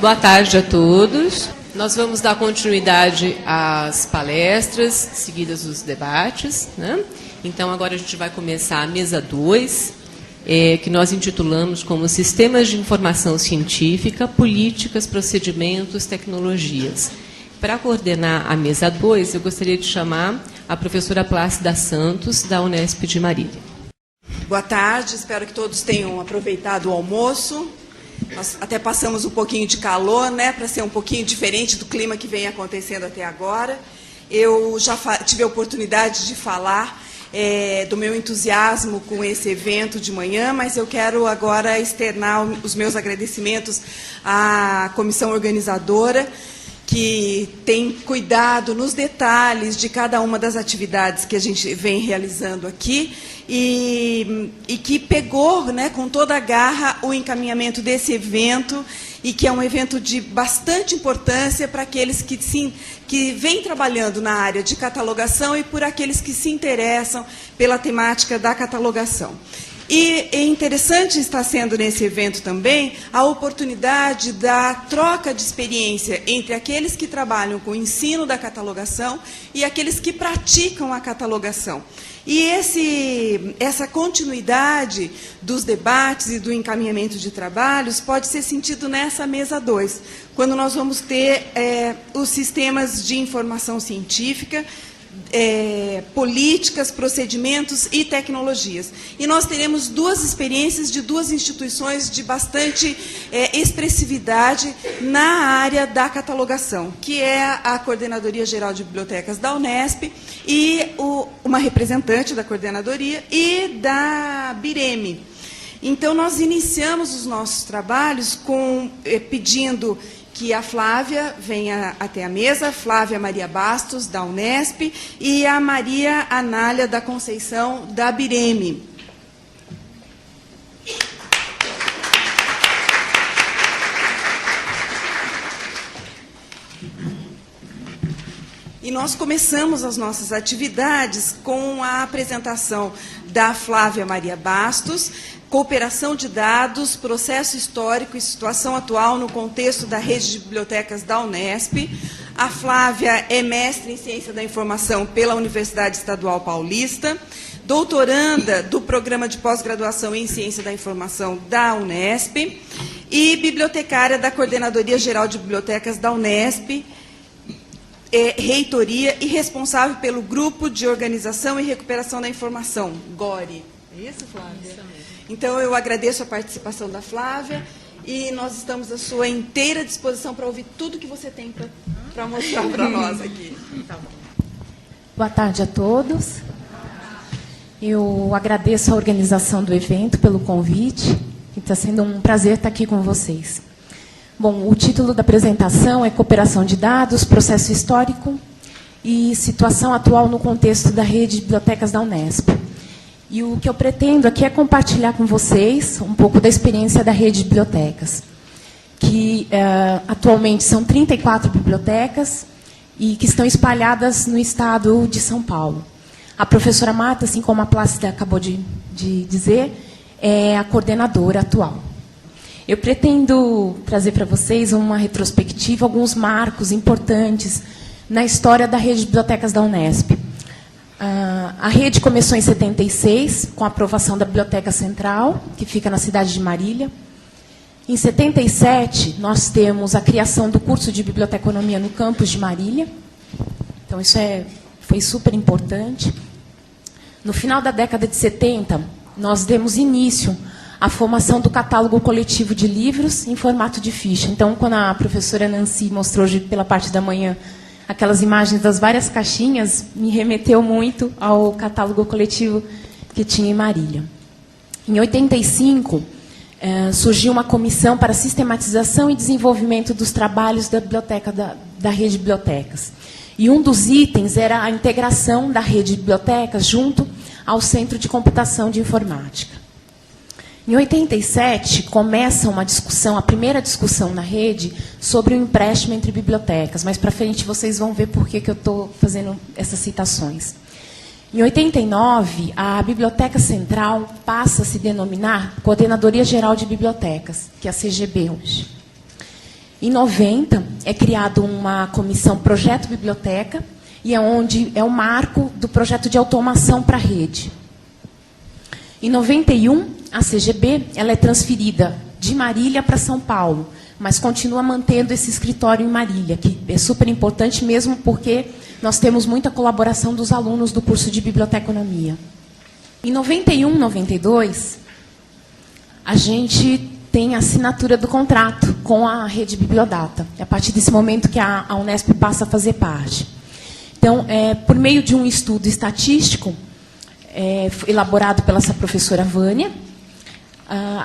Boa tarde a todos. Nós vamos dar continuidade às palestras, seguidas os debates, né? Então, agora a gente vai começar a mesa 2, que nós intitulamos como Sistemas de Informação Científica, Políticas, Procedimentos, Tecnologias. Para coordenar a mesa 2, eu gostaria de chamar a professora Plácida Santos, da Unesp de Marília. Boa tarde, espero que todos tenham aproveitado o almoço. Nós até passamos um pouquinho de calor, né, para ser um pouquinho diferente do clima que vem acontecendo até agora. Eu já tive a oportunidade de falar do meu entusiasmo com esse evento de manhã, mas eu quero agora externar os meus agradecimentos à comissão organizadora, que tem cuidado nos detalhes de cada uma das atividades que a gente vem realizando aqui e que pegou, né, com toda a garra o encaminhamento desse evento e que é um evento de bastante importância para aqueles que vêm trabalhando na área de catalogação e por aqueles que se interessam pela temática da catalogação. E é interessante estar sendo nesse evento também a oportunidade da troca de experiência entre aqueles que trabalham com o ensino da catalogação e aqueles que praticam a catalogação. E essa continuidade dos debates e do encaminhamento de trabalhos pode ser sentido nessa mesa 2, quando nós vamos ter os sistemas de informação científica, políticas, procedimentos e tecnologias. E nós teremos duas experiências de duas instituições de bastante expressividade na área da catalogação, que é a Coordenadoria Geral de Bibliotecas da Unesp e uma representante da coordenadoria e da BIREME. Então, nós iniciamos os nossos trabalhos pedindo que a Flávia venha até a mesa, Flávia Maria Bastos, da Unesp, e a Maria Anália da Conceição, da BIREME. E nós começamos as nossas atividades com a apresentação da Flávia Maria Bastos, Cooperação de Dados, Processo Histórico e Situação Atual no Contexto da Rede de Bibliotecas da Unesp. A Flávia é mestre em Ciência da Informação pela Universidade Estadual Paulista, doutoranda do Programa de Pós-Graduação em Ciência da Informação da Unesp e bibliotecária da Coordenadoria Geral de Bibliotecas da Unesp, reitoria e responsável pelo Grupo de Organização e Recuperação da Informação, GORE. É isso, Flávia? Isso mesmo. Então, eu agradeço a participação da Flávia e nós estamos à sua inteira disposição para ouvir tudo que você tem para mostrar para nós aqui. Tá bom. Boa tarde a todos. Eu agradeço a organização do evento pelo convite. Está sendo um prazer estar aqui com vocês. Bom, o título da apresentação é Cooperação de Dados, Processo Histórico e Situação Atual no Contexto da Rede de Bibliotecas da Unesp. E o que eu pretendo aqui é compartilhar com vocês um pouco da experiência da rede de bibliotecas, que atualmente são 34 bibliotecas e que estão espalhadas no estado de São Paulo. A professora Marta, assim como a Plácida acabou de dizer, é a coordenadora atual. Eu pretendo trazer para vocês uma retrospectiva, alguns marcos importantes na história da rede de bibliotecas da Unesp. A rede começou em 76, com a aprovação da Biblioteca Central, que fica na cidade de Marília. Em 77, nós temos a criação do curso de Biblioteconomia no campus de Marília. Então, isso foi super importante. No final da década de 70, nós demos início à formação do catálogo coletivo de livros em formato de ficha. Então, quando a professora Nancy mostrou hoje pela parte da manhã aquelas imagens das várias caixinhas, me remeteu muito ao catálogo coletivo que tinha em Marília. Em 85, surgiu uma comissão para sistematização e desenvolvimento dos trabalhos da biblioteca da rede de bibliotecas. E um dos itens era a integração da rede de bibliotecas junto ao Centro de Computação de Informática. Em 87, começa uma discussão, a primeira discussão na rede, sobre o empréstimo entre bibliotecas. Mais para frente vocês vão ver por que eu estou fazendo essas citações. Em 89, a Biblioteca Central passa a se denominar Coordenadoria Geral de Bibliotecas, que é a CGB hoje. Em 90, é criado uma comissão Projeto Biblioteca, e é onde é o marco do projeto de automação para a rede. Em 91, a CGB ela é transferida de Marília para São Paulo, mas continua mantendo esse escritório em Marília, que é super importante mesmo porque nós temos muita colaboração dos alunos do curso de Biblioteconomia. Em 91, 92, a gente tem a assinatura do contrato com a rede Bibliodata. É a partir desse momento que a Unesp passa a fazer parte. Então, por meio de um estudo estatístico, elaborado pela essa professora Vânia,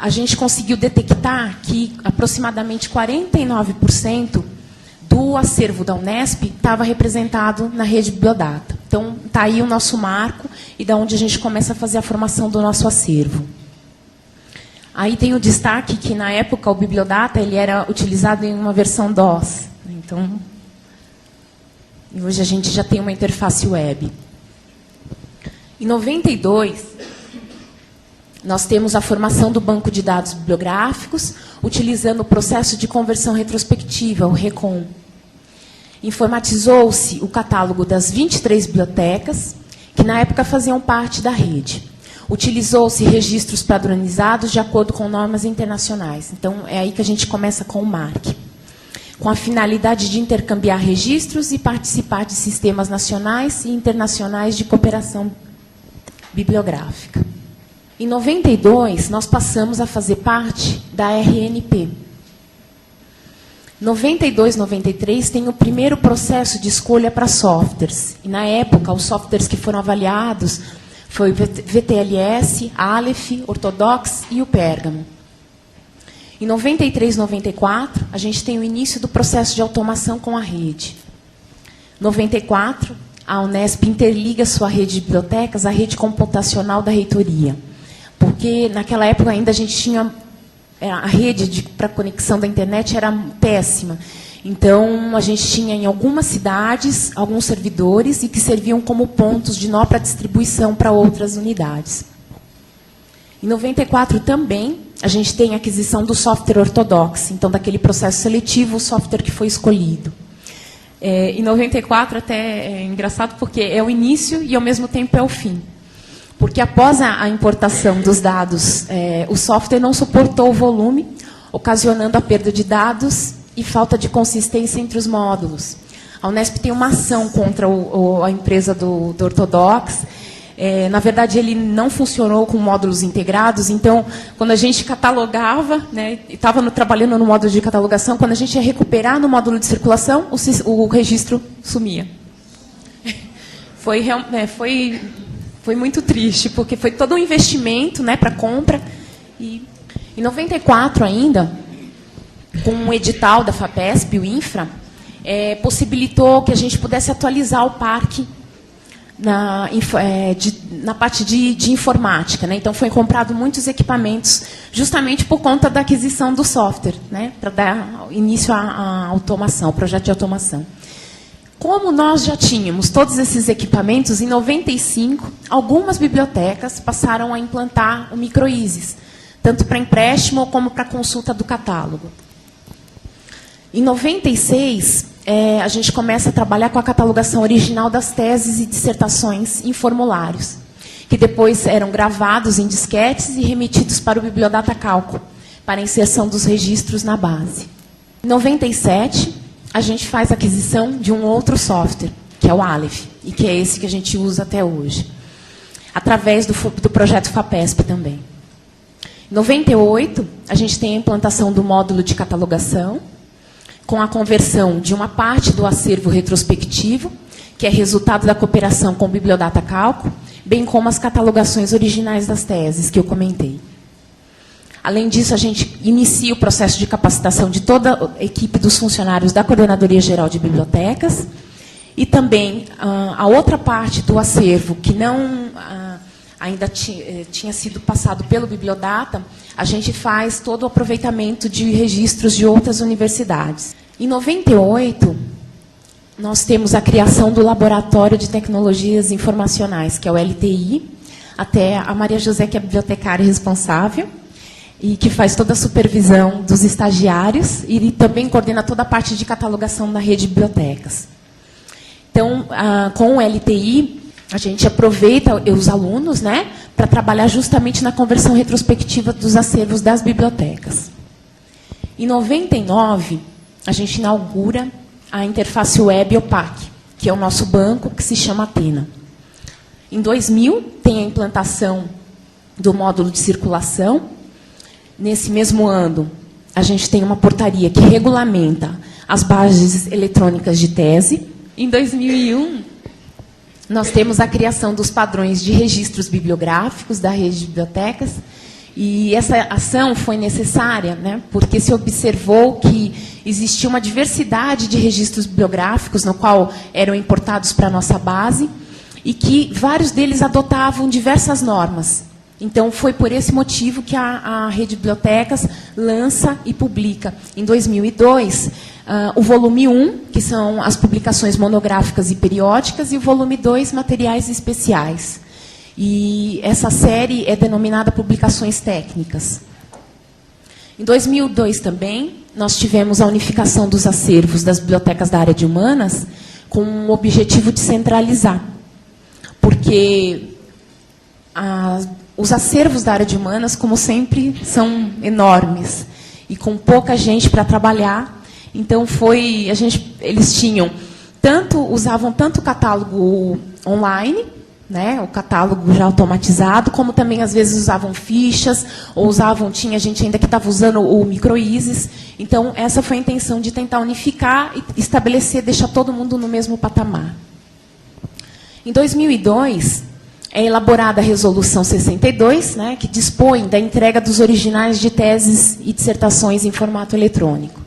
a gente conseguiu detectar que aproximadamente 49% do acervo da Unesp estava representado na rede Bibliodata. Então, está aí o nosso marco e da onde a gente começa a fazer a formação do nosso acervo. Aí tem o destaque que, na época, o Bibliodata ele era utilizado em uma versão DOS. Então, hoje a gente já tem uma interface web. Em 92, nós temos a formação do banco de dados bibliográficos, utilizando o processo de conversão retrospectiva, o RECON. Informatizou-se o catálogo das 23 bibliotecas, que na época faziam parte da rede. Utilizou-se registros padronizados de acordo com normas internacionais. Então, é aí que a gente começa com o MARC, com a finalidade de intercambiar registros e participar de sistemas nacionais e internacionais de cooperação bibliográfica. Em 92, nós passamos a fazer parte da RNP. 92, 93 tem o primeiro processo de escolha para softwares. E, na época, os softwares que foram avaliados foi o VTLS, Aleph, Orthodox e o Pérgamo. Em 93, 94, a gente tem o início do processo de automação com a rede. Em 94, a Unesp interliga sua rede de bibliotecas à rede computacional da reitoria. Porque, naquela época, ainda a gente tinha... A rede para conexão da internet era péssima. Então, a gente tinha em algumas cidades, alguns servidores, e que serviam como pontos de nó para distribuição para outras unidades. Em 94 também, a gente tem a aquisição do software Orthodox, então, daquele processo seletivo, o software que foi escolhido. Em 94, até é engraçado, porque é o início e, ao mesmo tempo, é o fim. Porque, após a importação dos dados, o software não suportou o volume, ocasionando a perda de dados e falta de consistência entre os módulos. A Unesp tem uma ação contra a empresa do Orthodox. Na verdade, ele não funcionou com módulos integrados, então, quando a gente catalogava, né, estava trabalhando no módulo de catalogação, quando a gente ia recuperar no módulo de circulação, o registro sumia. Foi muito triste, porque foi todo um investimento, né, para compra. E, em 94 ainda, com um edital da FAPESP, o Infra, possibilitou que a gente pudesse atualizar o parque na parte de informática. Né? Então, foi comprado muitos equipamentos justamente por conta da aquisição do software, né, para dar início à automação, ao projeto de automação. Como nós já tínhamos todos esses equipamentos, em 95, algumas bibliotecas passaram a implantar o microISIS, tanto para empréstimo como para consulta do catálogo. Em 96, a gente começa a trabalhar com a catalogação original das teses e dissertações em formulários, que depois eram gravados em disquetes e remetidos para o Bibliodata Cálculo, para a inserção dos registros na base. Em 97, a gente faz a aquisição de um outro software, que é o Aleph, e que é esse que a gente usa até hoje, através do projeto FAPESP também. Em 98, a gente tem a implantação do módulo de catalogação, com a conversão de uma parte do acervo retrospectivo, que é resultado da cooperação com o Bibliodata Cálculo, bem como as catalogações originais das teses, que eu comentei. Além disso, a gente inicia o processo de capacitação de toda a equipe dos funcionários da Coordenadoria Geral de Bibliotecas, e também a outra parte do acervo, que não ainda tinha sido passado pelo Bibliodata, a gente faz todo o aproveitamento de registros de outras universidades. Em 98, nós temos a criação do Laboratório de Tecnologias Informacionais, que é o LTI, até a Maria José, que é a bibliotecária responsável. e que faz toda a supervisão dos estagiários e também coordena toda a parte de catalogação da rede de bibliotecas. Então, com o LTI, a gente aproveita os alunos, né, para trabalhar justamente na conversão retrospectiva dos acervos das bibliotecas. Em 99, a gente inaugura a interface web OPAC, que é o nosso banco, que se chama Atena. Em 2000, tem a implantação do módulo de circulação. Nesse mesmo ano, a gente tem uma portaria que regulamenta as bases eletrônicas de tese. Em 2001, nós temos a criação dos padrões de registros bibliográficos da rede de bibliotecas. E essa ação foi necessária, né, porque se observou que existia uma diversidade de registros bibliográficos, no qual eram importados para a nossa base, e que vários deles adotavam diversas normas. Então, foi por esse motivo que a Rede de Bibliotecas lança e publica, em 2002, o volume 1, que são as publicações monográficas e periódicas, e o volume 2, materiais especiais. E essa série é denominada Publicações Técnicas. Em 2002 também, nós tivemos a unificação dos acervos das bibliotecas da área de humanas com o objetivo de centralizar. Porque os acervos da área de humanas, como sempre, são enormes e com pouca gente para trabalhar. Então, eles tinham usavam tanto o catálogo online, né, o catálogo já automatizado, como também, às vezes, usavam fichas, ou tinha gente ainda que estava usando o microISIS. Então, essa foi a intenção de tentar unificar e estabelecer, deixar todo mundo no mesmo patamar. Em 2002, é elaborada a Resolução 62, né, que dispõe da entrega dos originais de teses e dissertações em formato eletrônico.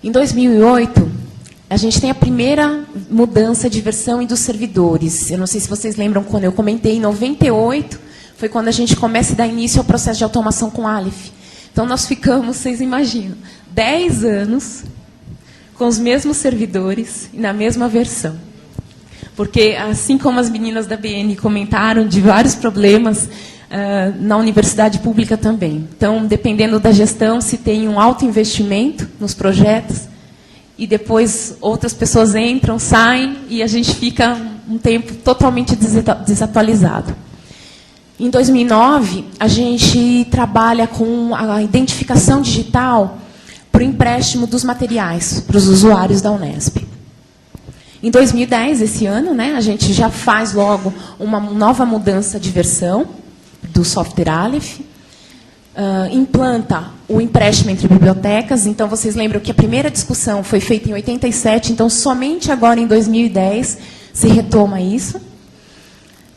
Em 2008, a gente tem a primeira mudança de versão e dos servidores. Eu não sei se vocês lembram quando eu comentei, em 98, foi quando a gente começa a dar início ao processo de automação com Aleph. Então, nós ficamos, vocês imaginam, 10 anos com os mesmos servidores e na mesma versão. Porque, assim como as meninas da BN comentaram de vários problemas, na universidade pública também. Então, dependendo da gestão, se tem um alto investimento nos projetos, e depois outras pessoas entram, saem, e a gente fica um tempo totalmente desatualizado. Em 2009, a gente trabalha com a identificação digital para o empréstimo dos materiais para os usuários da Unesp. Em 2010, esse ano, né, a gente já faz logo uma nova mudança de versão do software Aleph, implanta o empréstimo entre bibliotecas. Então, vocês lembram que a primeira discussão foi feita em 87, então, somente agora, em 2010, se retoma isso.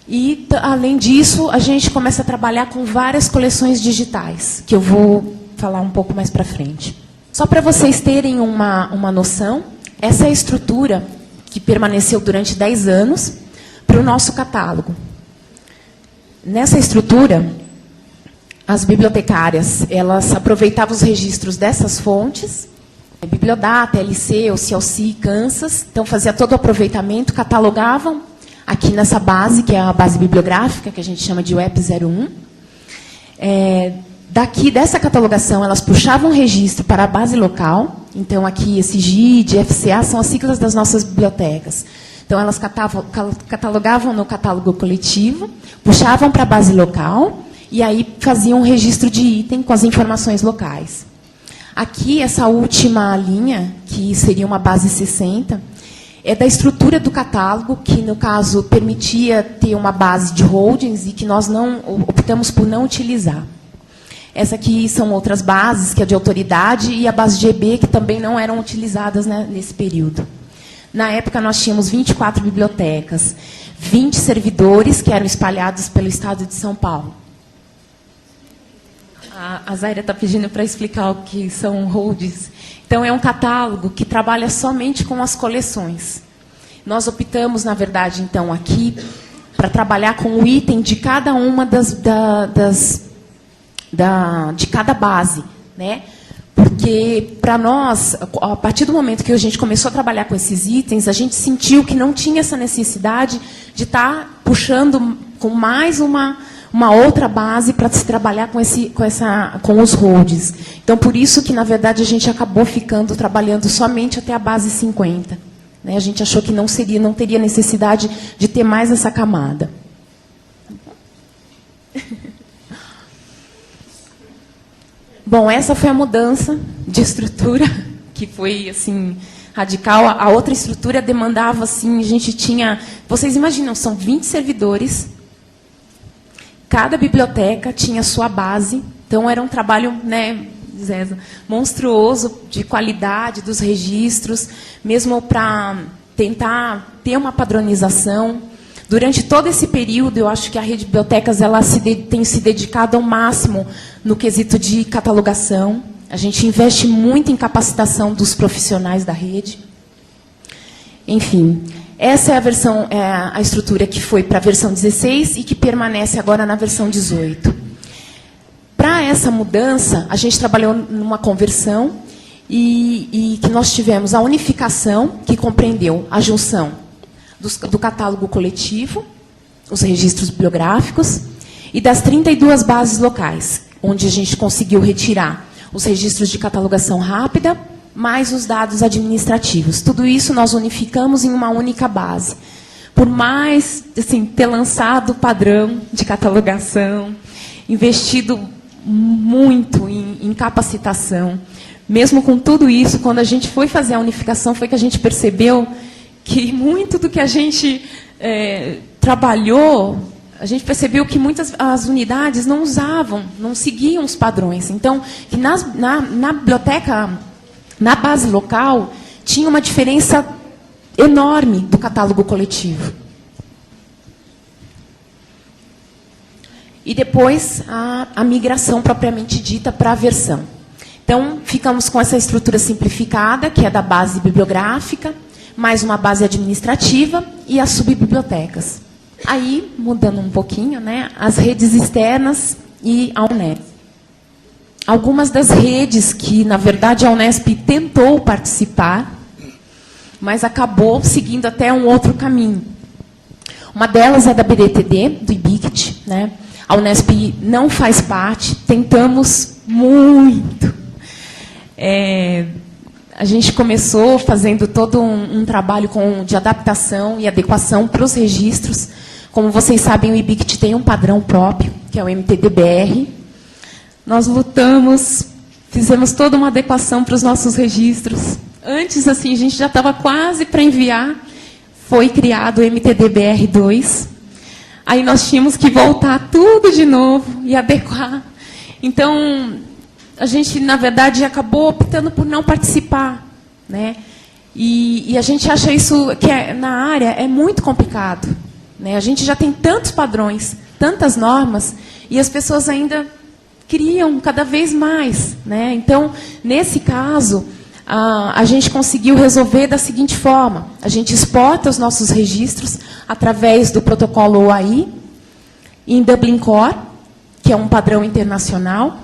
E, além disso, a gente começa a trabalhar com várias coleções digitais, que eu vou falar um pouco mais para frente. Só para vocês terem uma noção, essa é a estrutura que permaneceu durante 10 anos para o nosso catálogo. Nessa estrutura, as bibliotecárias, elas aproveitavam os registros dessas fontes, Bibliodata, LC, OCLC, Kansas, então fazia todo o aproveitamento, catalogavam aqui nessa base, que é a base bibliográfica, que a gente chama de Web 01. Dessa catalogação, elas puxavam o registro para a base local. Então, aqui, esse GID, FCA, são as siglas das nossas bibliotecas. Então, elas catalogavam no catálogo coletivo, puxavam para a base local, e aí faziam um registro de item com as informações locais. Aqui, essa última linha, que seria uma base 60, é da estrutura do catálogo, que, no caso, permitia ter uma base de holdings e que nós optamos por não utilizar. Essa aqui são outras bases, que é de autoridade, e a base de EB, que também não eram utilizadas, né, nesse período. Na época, nós tínhamos 24 bibliotecas, 20 servidores, que eram espalhados pelo estado de São Paulo. A Zaira está pedindo para explicar o que são holdings. Então, é um catálogo que trabalha somente com as coleções. Nós optamos, na verdade, então, aqui, para trabalhar com o item de cada uma de cada base, né? Porque, para nós, a partir do momento que a gente começou a trabalhar com esses itens, a gente sentiu que não tinha essa necessidade de estar puxando com mais uma uma outra base para se trabalhar com os holds. Então, por isso que, na verdade, a gente acabou trabalhando somente até a base 50. Né? A gente achou que não teria necessidade de ter mais essa camada. Bom, essa foi a mudança de estrutura, que foi, assim, radical. A outra estrutura demandava, assim, a gente tinha... Vocês imaginam, são 20 servidores, cada biblioteca tinha sua base, então era um trabalho, né, monstruoso de qualidade dos registros, mesmo para tentar ter uma padronização. Durante todo esse período, eu acho que a rede de bibliotecas tem se dedicado ao máximo no quesito de catalogação. A gente investe muito em capacitação dos profissionais da rede. Enfim, essa é a versão, a estrutura que foi para a versão 16 e que permanece agora na versão 18. Para essa mudança, a gente trabalhou numa conversão e que nós tivemos a unificação, que compreendeu a junção do catálogo coletivo, os registros bibliográficos, e das 32 bases locais, onde a gente conseguiu retirar os registros de catalogação rápida, mais os dados administrativos. Tudo isso nós unificamos em uma única base. Por mais, assim, ter lançado o padrão de catalogação, investido muito em capacitação, mesmo com tudo isso, quando a gente foi fazer a unificação, foi que a gente percebeu que muito do que a gente trabalhou, a gente percebeu que muitas as unidades não usavam, não seguiam os padrões. Então, que na biblioteca, na base local, tinha uma diferença enorme do catálogo coletivo. E depois, a migração propriamente dita para a versão. Então, ficamos com essa estrutura simplificada, que é da base bibliográfica, mais uma base administrativa e as subbibliotecas. Aí, mudando um pouquinho, né, as redes externas e a Unesp. Algumas das redes que, na verdade, a Unesp tentou participar, mas acabou seguindo até um outro caminho. Uma delas é da BDTD, do IBICT. Né? A Unesp não faz parte, tentamos muito. A gente começou fazendo todo um trabalho de adaptação e adequação para os registros. Como vocês sabem, o IBICT tem um padrão próprio, que é o MTDBR. Nós lutamos, fizemos toda uma adequação para os nossos registros. Antes, assim, a gente já estava quase para enviar. Foi criado o MTDBR2. Aí nós tínhamos que voltar tudo de novo e adequar. Então, a gente, na verdade, acabou optando por não participar. Né? E a gente acha isso, que na área, é muito complicado. Né? A gente já tem tantos padrões, tantas normas, e as pessoas ainda criam cada vez mais. Né? Então, nesse caso, a gente conseguiu resolver da seguinte forma. A gente exporta os nossos registros através do protocolo OAI, em Dublin Core, que é um padrão internacional,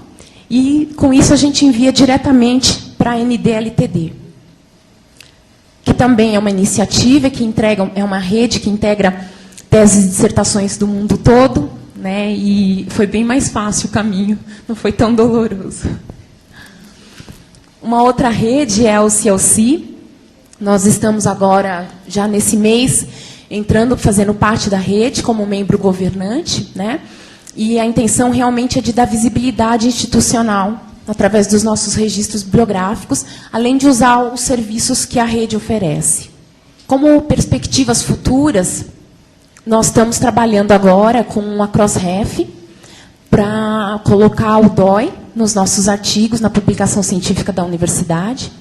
e, com isso, a gente envia diretamente para a NDLTD, que também é uma iniciativa que é uma rede que integra teses e dissertações do mundo todo, né, e foi bem mais fácil o caminho, não foi tão doloroso. Uma outra rede é o CLC. Nós estamos agora, já nesse mês, fazendo parte da rede como membro governante, né? E a intenção realmente é de dar visibilidade institucional através dos nossos registros bibliográficos, além de usar os serviços que a rede oferece. Como perspectivas futuras, nós estamos trabalhando agora com a Crossref para colocar o DOI nos nossos artigos, na publicação científica da universidade.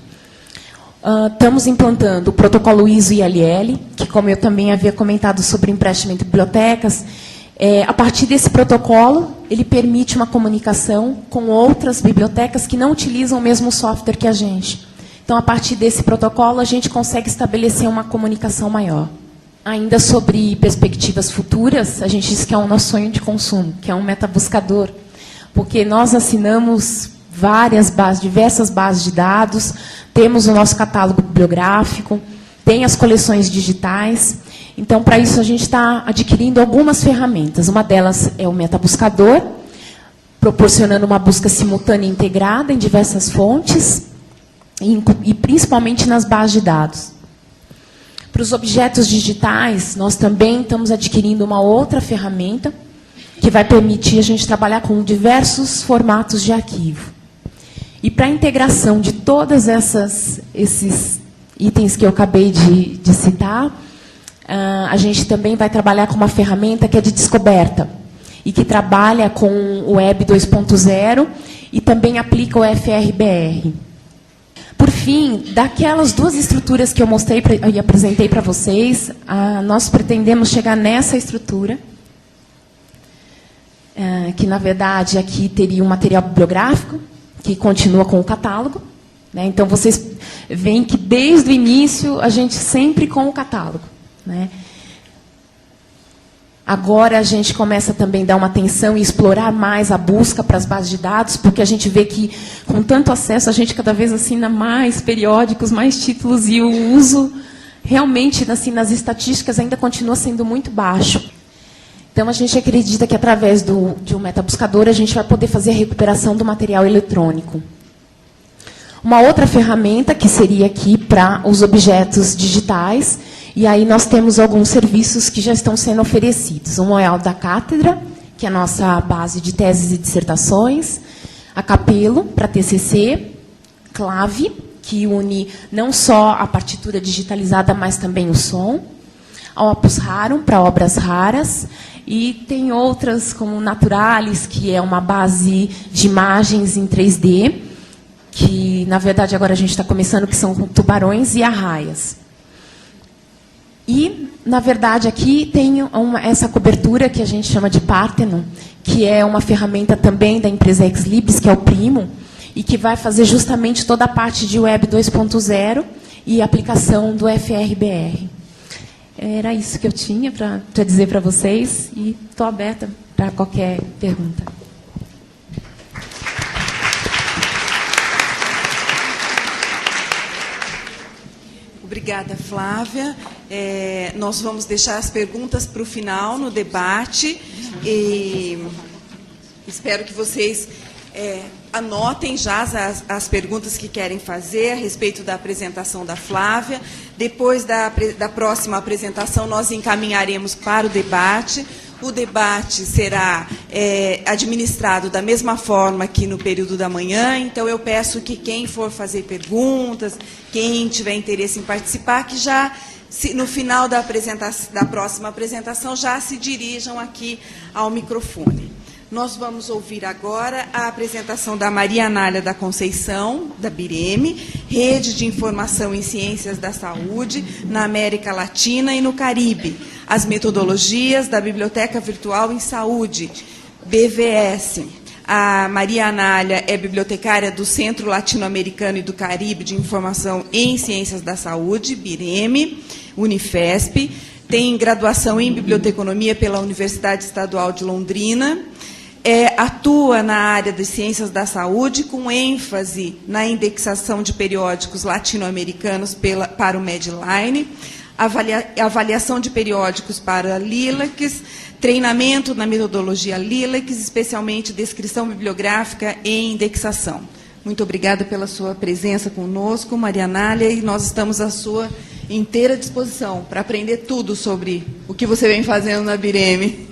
Estamos implantando o protocolo ISO-ILL, que, como eu também havia comentado sobre empréstimo entre bibliotecas, a partir desse protocolo, ele permite uma comunicação com outras bibliotecas que não utilizam o mesmo software que a gente. Então, a partir desse protocolo, a gente consegue estabelecer uma comunicação maior. Ainda sobre perspectivas futuras, a gente diz que é um nosso sonho de consumo, que é um metabuscador, porque nós assinamos diversas bases de dados, temos o nosso catálogo bibliográfico, tem as coleções digitais, Então, para isso, a gente está adquirindo algumas ferramentas. Uma delas é o metabuscador, proporcionando uma busca simultânea e integrada em diversas fontes, e principalmente nas bases de dados. Para os objetos digitais, nós também estamos adquirindo uma outra ferramenta que vai permitir a gente trabalhar com diversos formatos de arquivo. E para a integração de todos esses itens que eu acabei de citar, a gente também vai trabalhar com uma ferramenta que é de descoberta e que trabalha com o Web 2.0 e também aplica o FRBR. Por fim, daquelas duas estruturas que eu mostrei e apresentei para vocês, nós pretendemos chegar nessa estrutura, que, na verdade, aqui teria um material bibliográfico, que continua com o catálogo. Né? Então, vocês veem que, desde o início, a gente sempre com o catálogo. Né? Agora, a gente começa também a dar uma atenção e explorar mais a busca para as bases de dados, porque a gente vê que, com tanto acesso, a gente cada vez assina mais periódicos, mais títulos, e o uso, realmente, assim, nas estatísticas, ainda continua sendo muito baixo. Então, a gente acredita que, através de um metabuscador, a gente vai poder fazer a recuperação do material eletrônico. Uma outra ferramenta, que seria aqui para os objetos digitais, e aí nós temos alguns serviços que já estão sendo oferecidos. Um é o da Cátedra, que é a nossa base de teses e dissertações, a Capelo, para TCC, Clave, que une não só a partitura digitalizada, mas também o som, a Opus Rarum, para obras raras, e tem outras, como Naturalis, que é uma base de imagens em 3D, que, na verdade, agora a gente está começando, que são tubarões e arraias. E, na verdade, aqui tem essa cobertura que a gente chama de Parthenon, que é uma ferramenta também da empresa Xlibris, que é o primo, e que vai fazer justamente toda a parte de Web 2.0 e aplicação do FRBR. Era isso que eu tinha para dizer para vocês, e estou aberta para qualquer pergunta. Obrigada, Flávia. Nós vamos deixar as perguntas para o final, no debate. E espero que vocês anotem já as perguntas que querem fazer a respeito da apresentação da Flávia. Depois da próxima apresentação, nós encaminharemos para o debate. O debate será administrado da mesma forma que no período da manhã, então eu peço que quem for fazer perguntas, quem tiver interesse em participar, que já, no final da próxima apresentação, já se dirijam aqui ao microfone. Nós vamos ouvir agora a apresentação da Maria Anália da Conceição, da BIREME, Rede de Informação em Ciências da Saúde na América Latina e no Caribe, as metodologias da Biblioteca Virtual em Saúde, BVS. A Maria Anália é bibliotecária do Centro Latino-Americano e do Caribe de Informação em Ciências da Saúde, BIREME, Unifesp, tem graduação em Biblioteconomia pela Universidade Estadual de Londrina, atua na área de ciências da saúde, com ênfase na indexação de periódicos latino-americanos para o Medline, avaliação de periódicos para LILACs, treinamento na metodologia LILACs, especialmente descrição bibliográfica e indexação. Muito obrigada pela sua presença conosco, Maria Anália, e nós estamos à sua inteira disposição para aprender tudo sobre o que você vem fazendo na BIREME.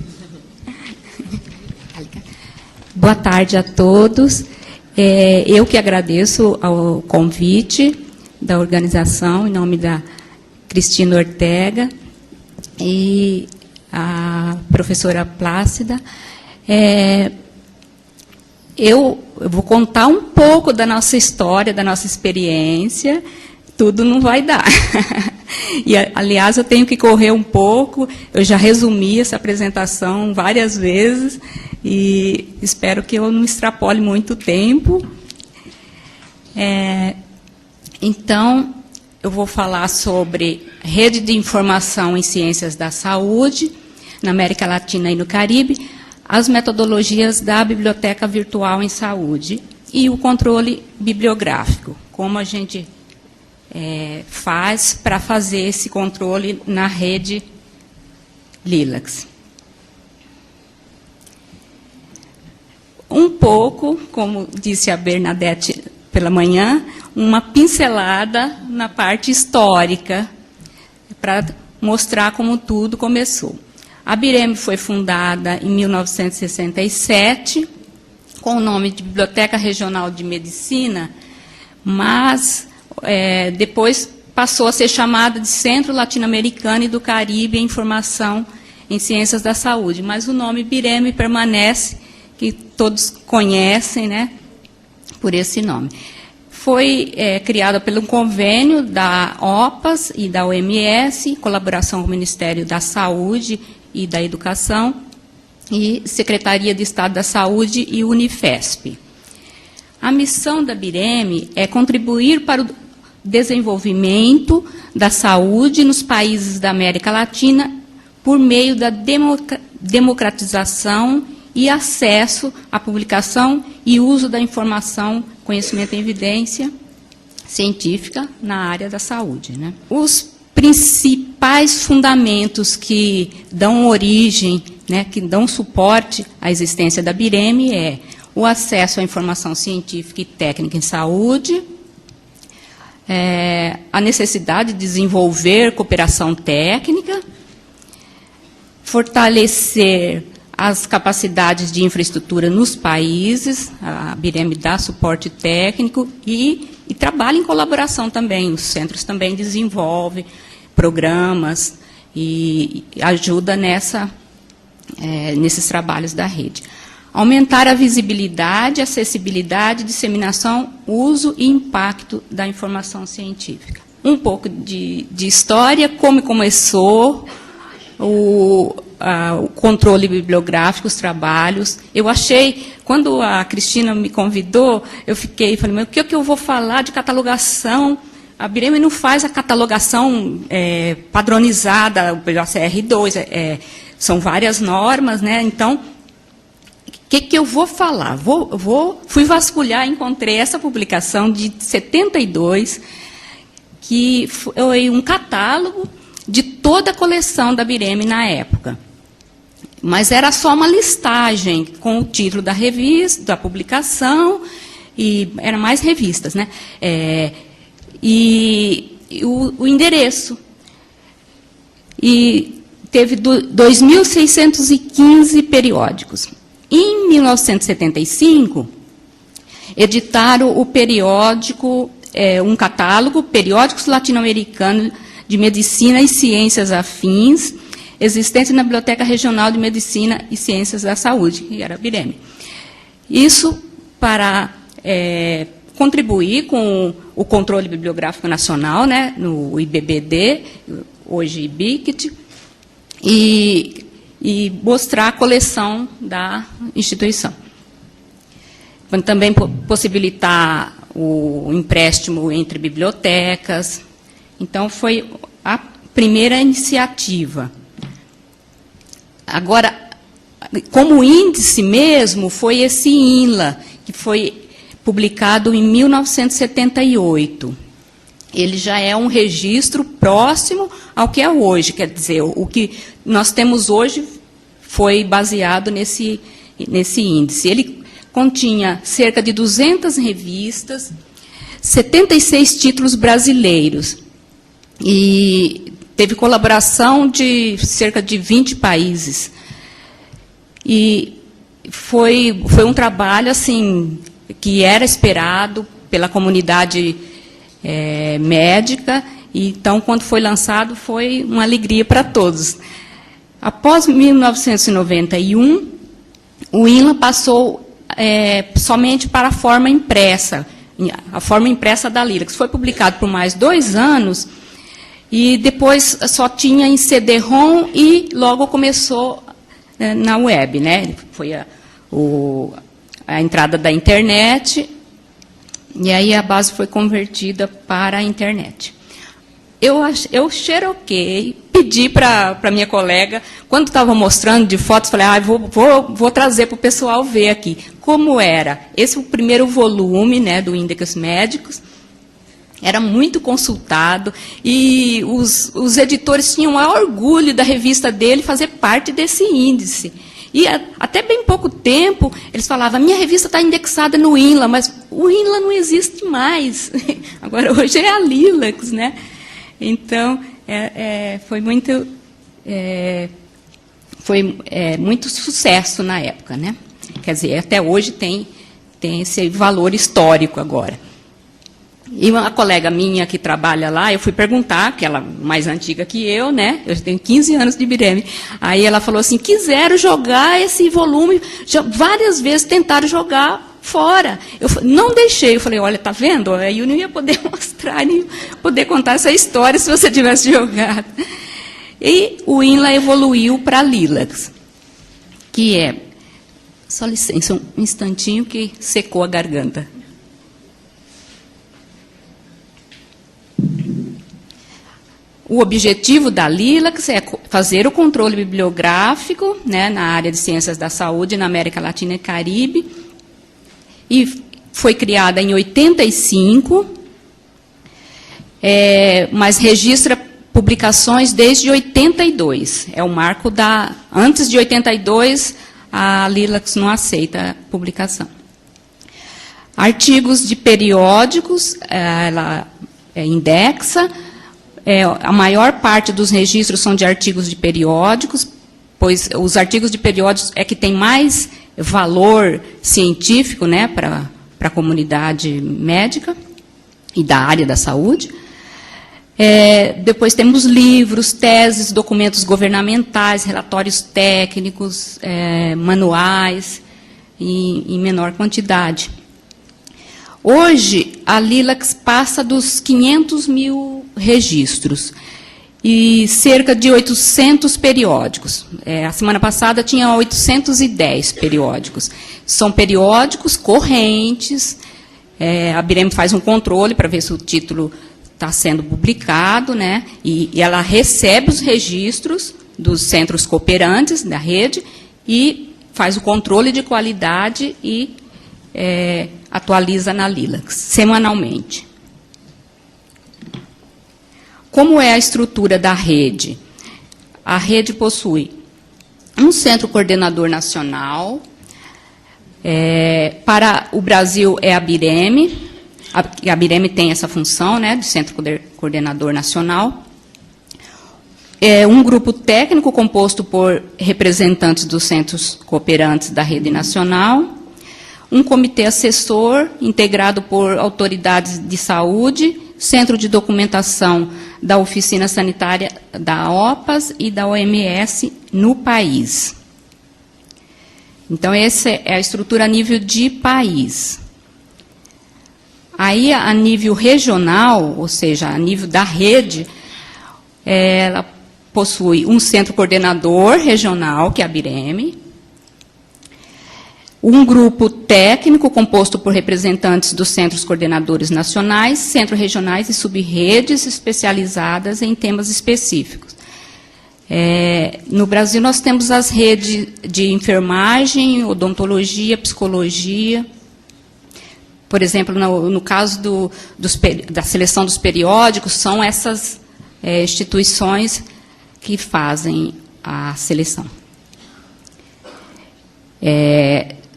Boa tarde a todos. Eu que agradeço ao convite da organização, em nome da Cristina Ortega e a professora Plácida. Eu vou contar um pouco da nossa história, da nossa experiência. Tudo não vai dar. E, aliás, eu tenho que correr um pouco. Eu já resumi essa apresentação várias vezes e espero que eu não extrapole muito tempo. Então, eu vou falar sobre rede de informação em ciências da saúde, na América Latina e no Caribe, as metodologias da biblioteca virtual em saúde e o controle bibliográfico, como a gente faz para fazer esse controle na rede Lilacs. Um pouco, como disse a Bernadette pela manhã, uma pincelada na parte histórica, para mostrar como tudo começou. A BIREME foi fundada em 1967, com o nome de Biblioteca Regional de Medicina, mas depois passou a ser chamada de Centro Latino-Americano e do Caribe em Informação em Ciências da Saúde. Mas o nome BIREME permanece, que todos conhecem, né, por esse nome. Foi criada pelo convênio da OPAS e da OMS, em colaboração com o Ministério da Saúde e da Educação, e Secretaria de Estado da Saúde e Unifesp. A missão da BIREME é contribuir para o desenvolvimento da saúde nos países da América Latina por meio da democratização e acesso à publicação e uso da informação, conhecimento e evidência científica na área da saúde, né? Os principais fundamentos que dão origem, né, que dão suporte à existência da BIREME é o acesso à informação científica e técnica em saúde, a necessidade de desenvolver cooperação técnica, fortalecer as capacidades de infraestrutura nos países, a BIREME dá suporte técnico e trabalha em colaboração também. Os centros também desenvolvem programas e ajuda nesses trabalhos da rede. Aumentar a visibilidade, acessibilidade, disseminação, uso e impacto da informação científica. Um pouco de história, como começou o controle bibliográfico, os trabalhos. Eu achei, quando a Cristina me convidou, eu falei, mas o que eu vou falar de catalogação? A BIREME não faz a catalogação padronizada, o CR2, são várias normas, né? Então, o que eu vou falar? Fui vasculhar e encontrei essa publicação de 72, que foi um catálogo de toda a coleção da BIREME na época. Mas era só uma listagem com o título da revista, da publicação, e eram mais revistas, né? E o endereço. E teve 2.615 periódicos. Em 1975, editaram o periódico, um catálogo, Periódicos Latino-Americanos de Medicina e Ciências Afins, existente na Biblioteca Regional de Medicina e Ciências da Saúde, que era a BIREME. Isso para contribuir com o controle bibliográfico nacional, né, no IBBD, hoje IBICT, e mostrar a coleção da instituição. Também possibilitar o empréstimo entre bibliotecas. Então, foi a primeira iniciativa. Agora, como índice mesmo, foi esse INLA, que foi publicado em 1978. Ele já é um registro próximo ao que é hoje, quer dizer, o que nós temos hoje foi baseado nesse índice. Ele continha cerca de 200 revistas, 76 títulos brasileiros, e teve colaboração de cerca de 20 países. E foi um trabalho assim que era esperado pela comunidade médica, e então, quando foi lançado, foi uma alegria para todos. Após 1991, o INLA passou somente para a forma impressa da Lilacs. Foi publicado por mais 2 anos, e depois só tinha em CD-ROM e logo começou na web, né? Foi a entrada da internet, e aí a base foi convertida para a internet. Eu xeroquei, pedi para a minha colega, quando estava mostrando de fotos, falei, vou trazer para o pessoal ver aqui como era. Esse é o primeiro volume, né, do Índices Médicos, Era muito consultado, e os editores tinham o maior orgulho da revista dele fazer parte desse índice. E até bem pouco tempo, eles falavam, minha revista está indexada no INLA, mas o INLA não existe mais. Agora, hoje é a Lilacs, né? Então, foi muito sucesso na época, né? Quer dizer, até hoje tem esse valor histórico agora. E uma colega minha que trabalha lá, eu fui perguntar, que ela é mais antiga que eu, né? Eu tenho 15 anos de Ibireme. Aí ela falou assim, quiseram jogar esse volume, já várias vezes tentaram jogar fora. Eu não deixei, eu falei, olha, tá vendo? Aí eu não ia poder mostrar, nem poder contar essa história se você tivesse jogado. E o INLA evoluiu para a Lilacs, que é... Só licença, um instantinho que secou a garganta. O objetivo da Lilacs é fazer o controle bibliográfico, né, na área de ciências da saúde na América Latina e Caribe, e foi criada em 85, mas registra publicações desde 82. É o marco da... Antes de 82, a Lilacs não aceita publicação. Artigos de periódicos, ela indexa. A maior parte dos registros são de artigos de periódicos, pois os artigos de periódicos é que tem mais valor científico, né, para a comunidade médica e da área da saúde. Depois temos livros, teses, documentos governamentais, relatórios técnicos, manuais, em menor quantidade. Hoje, a Lilacs passa dos 500 mil registros e cerca de 800 periódicos. A semana passada tinha 810 periódicos. São periódicos correntes, a Ibireme faz um controle para ver se o título está sendo publicado, né? E ela recebe os registros dos centros cooperantes da rede e faz o controle de qualidade e atualiza na Lilacs, semanalmente. Como é a estrutura da rede? A rede possui um centro coordenador nacional, para o Brasil é a Ibireme, a Ibireme tem essa função, né, de centro coordenador nacional. Um grupo técnico composto por representantes dos centros cooperantes da rede nacional, um comitê assessor integrado por autoridades de saúde, centro de documentação da Oficina Sanitária da OPAS e da OMS no país. Então, essa é a estrutura a nível de país. Aí, a nível regional, ou seja, a nível da rede, ela possui um centro coordenador regional, que é a Ibireme, um grupo técnico composto por representantes dos centros coordenadores nacionais, centros regionais e sub-redes especializadas em temas específicos. No Brasil, nós temos as redes de enfermagem, odontologia, psicologia. Por exemplo, no caso da seleção dos periódicos, são essas instituições que fazem a seleção.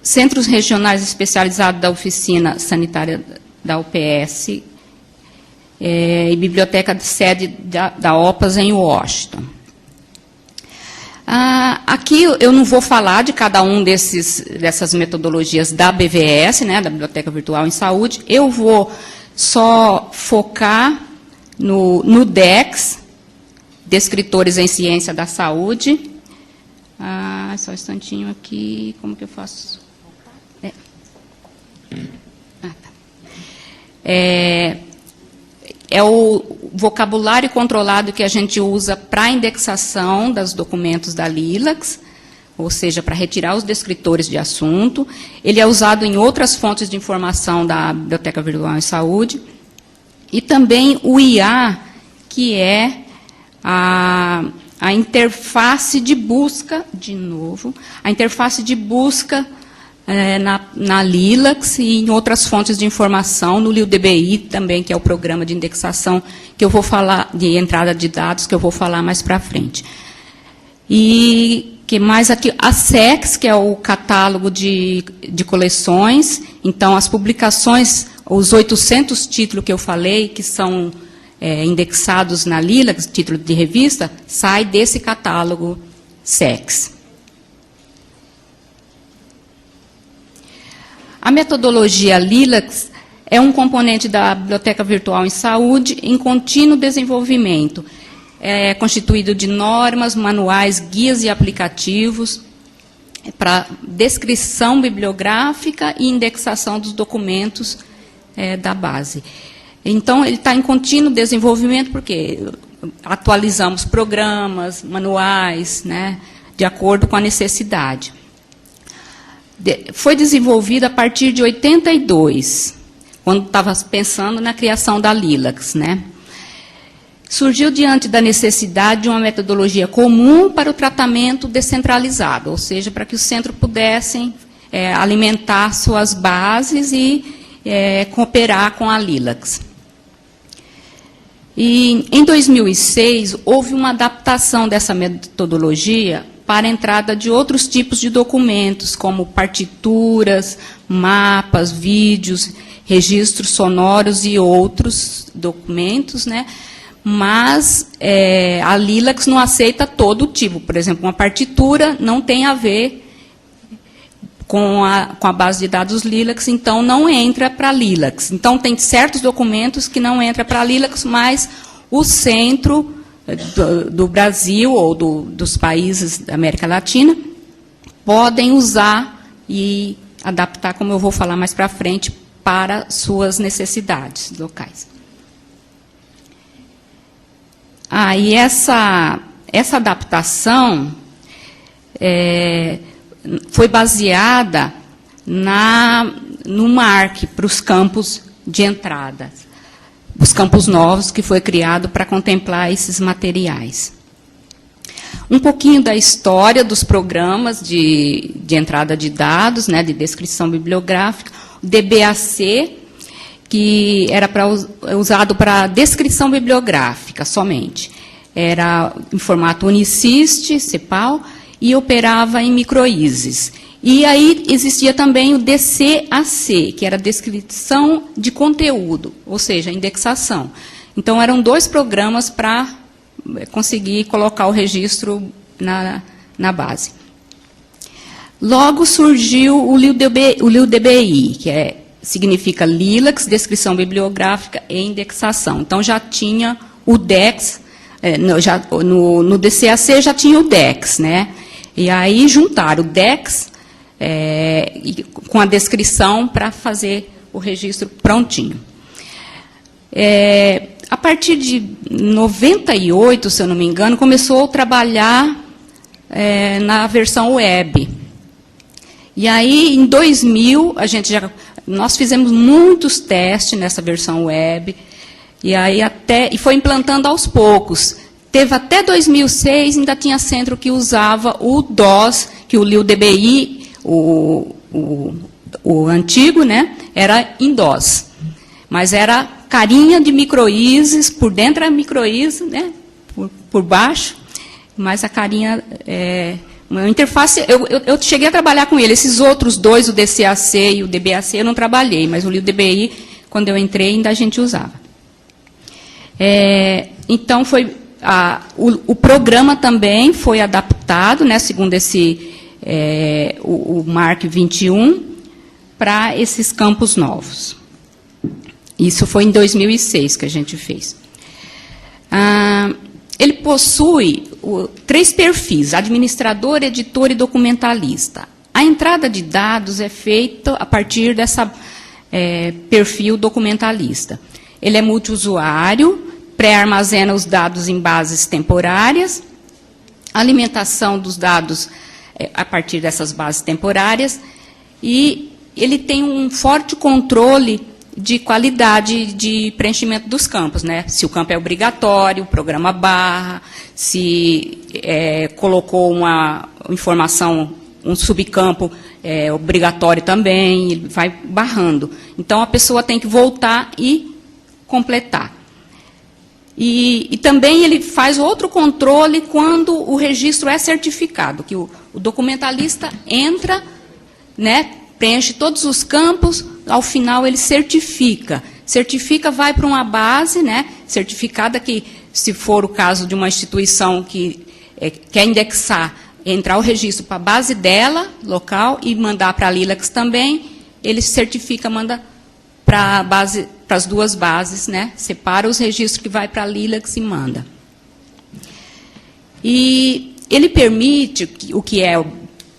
Centros regionais especializados da Oficina Sanitária da UPS e biblioteca de sede da OPAS em Washington. Aqui eu não vou falar de cada um dessas metodologias da BVS, né, da Biblioteca Virtual em Saúde. Eu vou só focar no DEX, Descritores em Ciência da Saúde. Só um instantinho aqui, como que eu faço? É o vocabulário controlado que a gente usa para a indexação dos documentos da Lilacs, ou seja, para retirar os descritores de assunto. Ele é usado em outras fontes de informação da Biblioteca Virtual em Saúde. E também o IA, que é a interface de busca, de novo, a interface de busca na Lilacs e em outras fontes de informação, no LIL-DBI também, que é o programa de indexação que eu vou falar, de entrada de dados, que eu vou falar mais para frente. E que mais aqui? A SEX, que é o catálogo de coleções. Então, as publicações, os 800 títulos que eu falei, que são indexados na Lilacs, título de revista, sai desse catálogo SEX. A metodologia Lilacs é um componente da Biblioteca Virtual em Saúde em contínuo desenvolvimento. É constituído de normas, manuais, guias e aplicativos para descrição bibliográfica e indexação dos documentos da base. Então, ele está em contínuo desenvolvimento porque atualizamos programas, manuais, né, de acordo com a necessidade. Foi desenvolvido a partir de 82, quando estava pensando na criação da Lilacs, né? Surgiu diante da necessidade de uma metodologia comum para o tratamento descentralizado, ou seja, para que os centros pudessem alimentar suas bases e cooperar com a Lilacs. E, em 2006, houve uma adaptação dessa metodologia para a entrada de outros tipos de documentos, como partituras, mapas, vídeos, registros sonoros e outros documentos, né? Mas a Lilacs não aceita todo tipo. Por exemplo, uma partitura não tem a ver com a base de dados Lilacs, então não entra para a Lilacs. Então, tem certos documentos que não entram para a Lilacs, mas o centro do Brasil ou dos países da América Latina podem usar e adaptar, como eu vou falar mais para frente, para suas necessidades locais. E essa adaptação foi baseada no MARC para os campos de entrada, os campos novos que foi criado para contemplar esses materiais. Um pouquinho da história dos programas de entrada de dados, né, de descrição bibliográfica, o DBAC, que era usado para descrição bibliográfica somente. Era em formato Unisys, CEPAL, e operava em microISIS. E aí existia também o DCAC, que era descrição de conteúdo, ou seja, indexação. Então, eram 2 programas para conseguir colocar o registro na base. Logo surgiu o LIL-DBI, que significa Lilacs, descrição bibliográfica e indexação. Então, já tinha o DEX, no DCAC já tinha o DEX, né? E aí juntaram o DEX com a descrição para fazer o registro prontinho. A partir de 98, se eu não me engano, começou a trabalhar na versão web. E aí, em 2000, nós fizemos muitos testes nessa versão web, e foi implantando aos poucos. Teve até 2006, ainda tinha centro que usava o DOS, que o LIL-DBI, o antigo, né, era em DOS. Mas era carinha de microISIS, por dentro era microISIS, né, por baixo, mas a carinha... uma interface, eu cheguei a trabalhar com ele. Esses outros 2, o DCAC e o DBAC, eu não trabalhei, mas o LIL-DBI, quando eu entrei, ainda a gente usava. Então, o programa também foi adaptado, né, segundo o MARC 21, para esses campos novos. Isso foi em 2006 que a gente fez. Ele possui 3 perfis: administrador, editor e documentalista. A entrada de dados é feita a partir dessa perfil documentalista. Ele é multiusuário, pré-armazena os dados em bases temporárias, alimentação dos dados a partir dessas bases temporárias, e ele tem um forte controle de qualidade de preenchimento dos campos, né? Se o campo é obrigatório, o programa barra, se colocou uma informação, um subcampo obrigatório também, ele vai barrando. Então, a pessoa tem que voltar e completar. E também ele faz outro controle quando o registro é certificado, que o documentalista entra, né, preenche todos os campos, ao final ele certifica. Certifica, vai para uma base, né, certificada, que, se for o caso de uma instituição que quer indexar, entrar o registro para a base dela, local, e mandar para a Lilacs também, ele certifica, manda para as duas bases, né, separa os registros que vai para a Lilacs e manda. E ele permite, o que é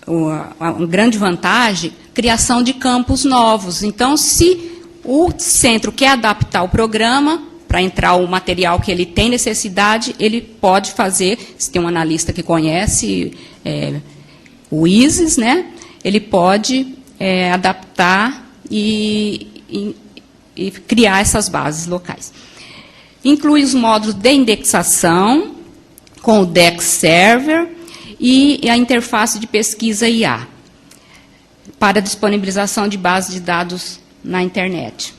uma grande vantagem, criação de campos novos. Então, se o centro quer adaptar o programa para entrar o material que ele tem necessidade, ele pode fazer, se tem um analista que conhece o ISIS, né, ele pode adaptar e criar essas bases locais. Inclui os módulos de indexação, com o DEX Server e a interface de pesquisa IA, para disponibilização de bases de dados na internet.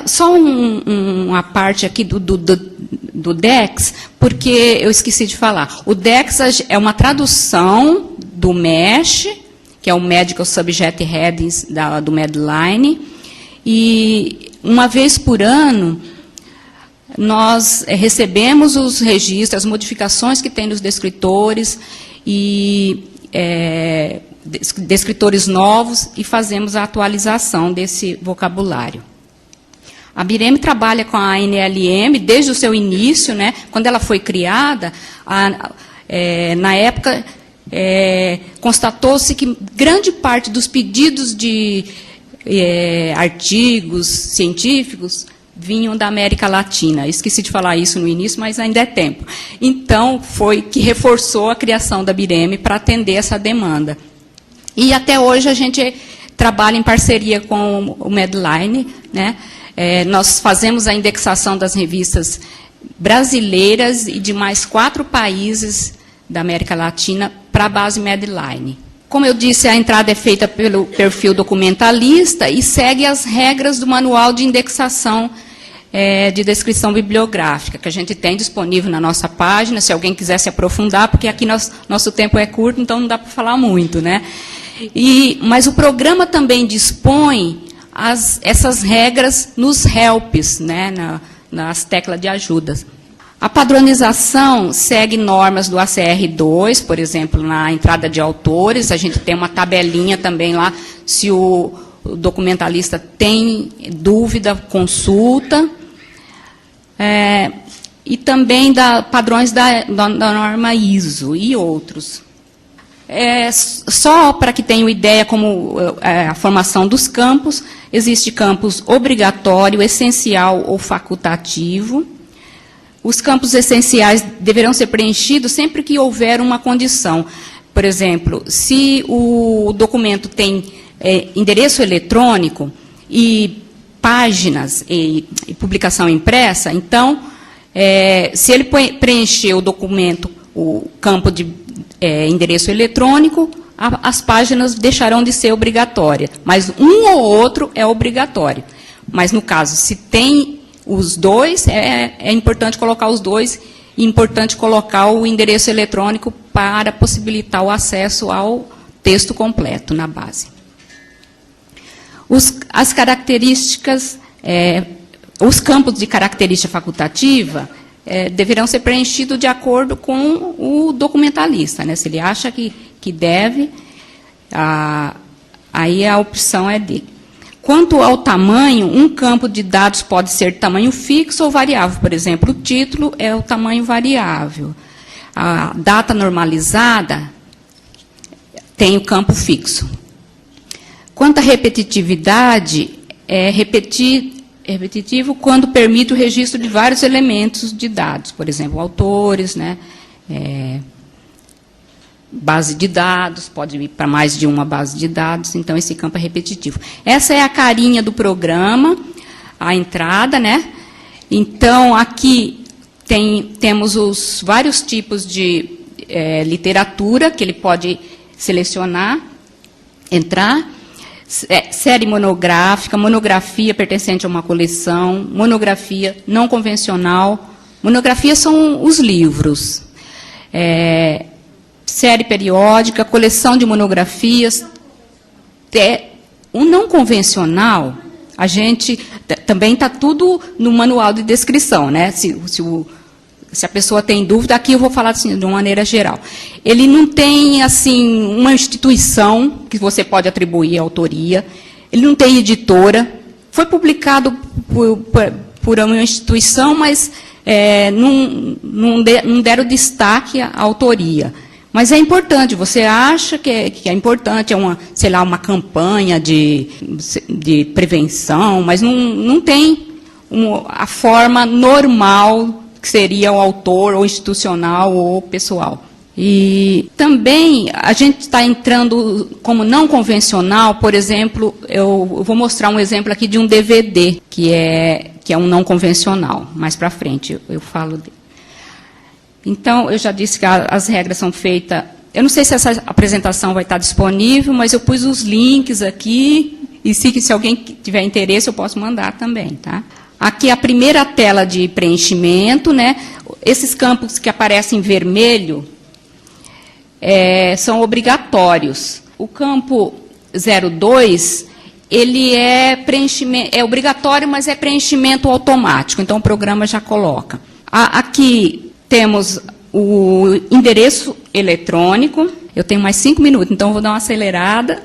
Só uma parte aqui do DEX, porque eu esqueci de falar. O DEX é uma tradução do MESH, que é o Medical Subject Headings do Medline, e uma vez por ano nós recebemos os registros, as modificações que tem nos descritores, e descritores novos, e fazemos a atualização desse vocabulário. A BIREM trabalha com a NLM desde o seu início, né? Quando ela foi criada, na época, constatou-se que grande parte dos pedidos de artigos científicos vinham da América Latina. Esqueci de falar isso no início, mas ainda é tempo. Então, foi que reforçou a criação da BIREM para atender essa demanda. E até hoje a gente trabalha em parceria com o Medline, né? Nós fazemos a indexação das revistas brasileiras e de mais 4 países da América Latina para a base Medline. Como eu disse, a entrada é feita pelo perfil documentalista e segue as regras do manual de indexação de descrição bibliográfica, que a gente tem disponível na nossa página, se alguém quiser se aprofundar, porque aqui nosso tempo é curto, então não dá para falar muito, né? Mas o programa também dispõe essas regras nos helps, né, nas teclas de ajudas. A padronização segue normas do ACR2, por exemplo, na entrada de autores, a gente tem uma tabelinha também lá, se o documentalista tem dúvida, consulta. E também padrões da norma ISO e outros. Só para que tenham ideia como a formação dos campos, existe campus obrigatório, essencial ou facultativo. Os campos essenciais deverão ser preenchidos sempre que houver uma condição. Por exemplo, se o documento tem endereço eletrônico e páginas e publicação impressa, então, se ele preencher o documento, o campo de endereço eletrônico, as páginas deixarão de ser obrigatórias, mas um ou outro é obrigatório. Mas, no caso, se tem os dois, é importante colocar os dois, e importante colocar o endereço eletrônico para possibilitar o acesso ao texto completo na base. As características, os campos de característica facultativa deverão ser preenchidos de acordo com o documentalista, né? Se ele acha que deve, aí a opção é dele. Quanto ao tamanho, um campo de dados pode ser tamanho fixo ou variável. Por exemplo, o título é o tamanho variável. A data normalizada tem o campo fixo. Quanto à repetitividade, é repetitivo quando permite o registro de vários elementos de dados. Por exemplo, autores, né? Base de dados, pode ir para mais de uma base de dados, então esse campo é repetitivo. Essa é a carinha do programa, a entrada, né? Então, aqui temos os vários tipos de literatura que ele pode selecionar, entrar, série monográfica, monografia pertencente a uma coleção, monografia não convencional. Monografia são os livros. Série periódica, coleção de monografias. O não convencional, a gente também está tudo no manual de descrição, né? Se a pessoa tem dúvida, aqui eu vou falar assim, de uma maneira geral. Ele não tem assim uma instituição que você pode atribuir a autoria, ele não tem editora, foi publicado por uma instituição, mas não deram destaque à autoria. Mas é importante, você acha que é importante, sei lá, uma campanha de prevenção, mas não tem a forma normal que seria o autor, ou institucional, ou pessoal. E também a gente está entrando como não convencional, por exemplo, eu vou mostrar um exemplo aqui de um DVD, que é um não convencional. Mais para frente eu falo dele. Então, eu já disse que as regras são feitas... Eu não sei se essa apresentação vai estar disponível, mas eu pus os links aqui, e se alguém tiver interesse, eu posso mandar também, tá? Aqui a primeira tela de preenchimento, né? Esses campos que aparecem em vermelho são obrigatórios. O campo 02, ele é obrigatório, mas é preenchimento automático, então o programa já coloca. Aqui temos o endereço eletrônico. Eu tenho mais 5 minutos, então vou dar uma acelerada.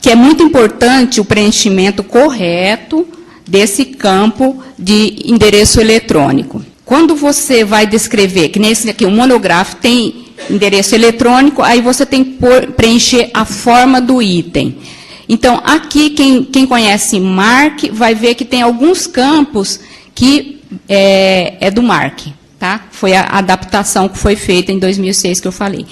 Que é muito importante o preenchimento correto desse campo de endereço eletrônico. Quando você vai descrever, que nesse aqui, o monográfico tem endereço eletrônico, aí você tem que preencher a forma do item. Então, aqui, quem conhece MARC vai ver que tem alguns campos que é do MARC. Tá? Foi a adaptação que foi feita em 2006 que eu falei.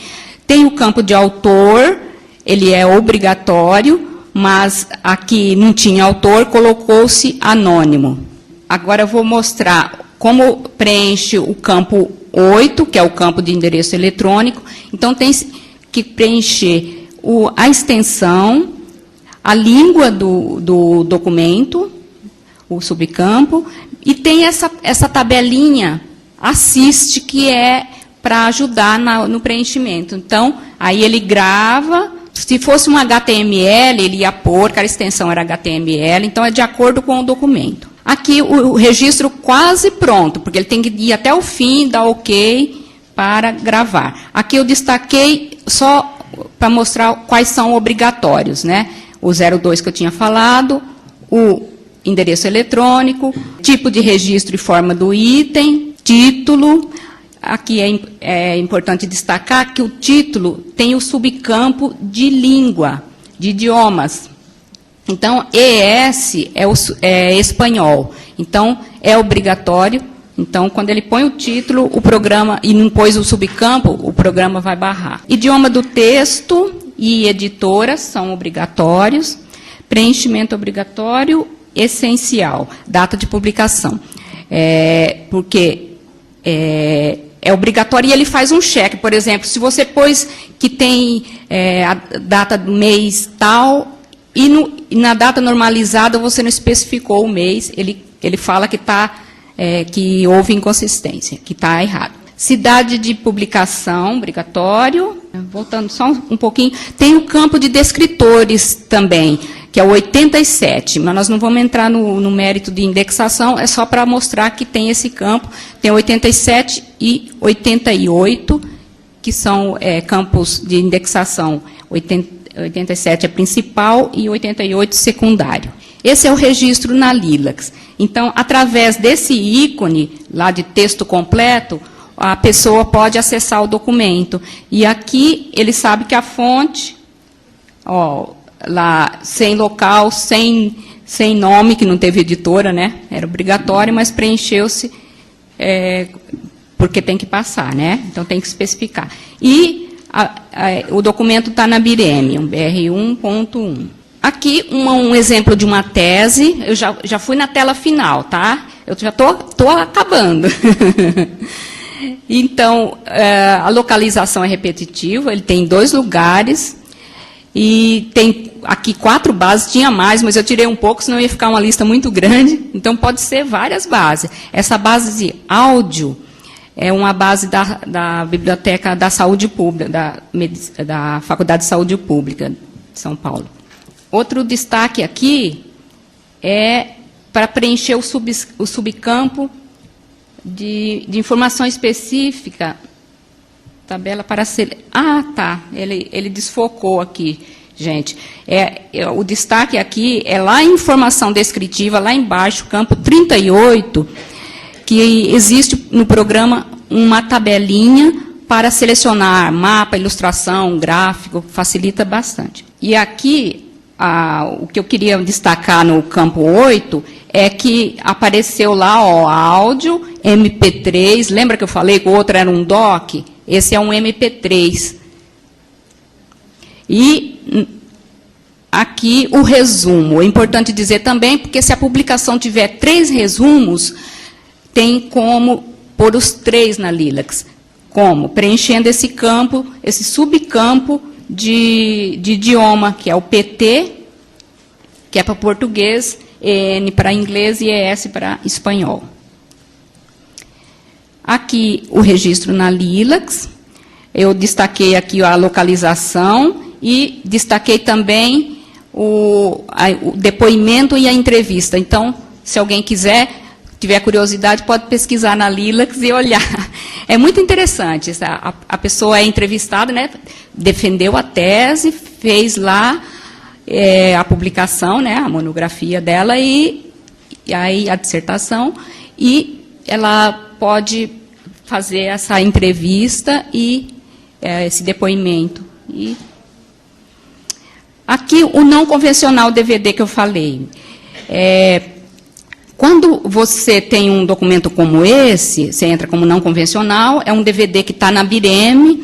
Tem o campo de autor, ele é obrigatório, mas aqui não tinha autor, colocou-se anônimo. Agora eu vou mostrar como preenche o campo 8, que é o campo de endereço eletrônico. Então, tem que preencher a extensão, a língua do documento, o subcampo, e tem essa tabelinha assiste, que é para ajudar no preenchimento. Então, aí ele grava, se fosse um HTML, ele ia pôr, que a extensão era HTML, então é de acordo com o documento. Aqui o registro quase pronto, porque ele tem que ir até o fim, dar OK para gravar. Aqui eu destaquei só para mostrar quais são obrigatórios, né? O 02 que eu tinha falado, o endereço eletrônico, tipo de registro e forma do item, título. Aqui é importante destacar que o título tem o subcampo de língua, de idiomas. Então, ES é espanhol. Então, é obrigatório. Então, quando ele põe o título, o programa, e não pôs o subcampo, o programa vai barrar. Idioma do texto e editora são obrigatórios. Preenchimento obrigatório, essencial. Data de publicação. Porque é obrigatório e ele faz um cheque. Por exemplo, se você pôs que tem a data do mês tal, e na data normalizada você não especificou o mês, ele fala que que houve inconsistência, que está errado. Cidade de publicação, obrigatório. Voltando só um pouquinho, tem o campo de descritores também, que é o 87, mas nós não vamos entrar no mérito de indexação, é só para mostrar que tem esse campo. Tem 87 e 88, que são campos de indexação. 87 é principal e 88 secundário. Esse é o registro na Lilacs. Então, através desse ícone lá de texto completo, a pessoa pode acessar o documento. E aqui ele sabe que a fonte, lá sem local, sem nome, que não teve editora, né? Era obrigatório, mas preencheu-se porque tem que passar, né? Então tem que especificar. E o documento está na BIREM, um BR1.1. Aqui um exemplo de uma tese. Eu já fui na tela final, tá? Eu já estou acabando. Então, a localização é repetitiva, ele tem 2 lugares, e tem aqui 4 bases, tinha mais, mas eu tirei um pouco, senão ia ficar uma lista muito grande, então pode ser várias bases. Essa base de áudio é uma base da Biblioteca da Saúde Pública, da Faculdade de Saúde Pública de São Paulo. Outro destaque aqui é para preencher o subcampo de informação específica, tabela para ser... Ah, tá, ele desfocou aqui, gente. O destaque aqui é lá em informação descritiva, lá embaixo, campo 38, que existe no programa uma tabelinha para selecionar mapa, ilustração, gráfico, facilita bastante. E aqui, o que eu queria destacar no campo 8 é que apareceu lá, ó, áudio, MP3, lembra que eu falei que o outro era um doc? Esse é um MP3. E aqui o resumo. É importante dizer também, porque se a publicação tiver 3 resumos, tem como pôr os 3 na Lilacs. Como? Preenchendo esse campo, esse subcampo de idioma, que é o PT, que é para português, EN para inglês e ES para espanhol. Aqui o registro na Lilacs, eu destaquei aqui a localização e destaquei também o depoimento e a entrevista. Então, se alguém tiver curiosidade, pode pesquisar na Lilacs e olhar. É muito interessante. A pessoa é entrevistada, né, defendeu a tese, fez lá a publicação, né, a monografia dela e aí a dissertação, e ela pode fazer essa entrevista e esse depoimento. E aqui o não convencional DVD que eu falei. Quando você tem um documento como esse, você entra como não convencional, é um DVD que está na BIREM,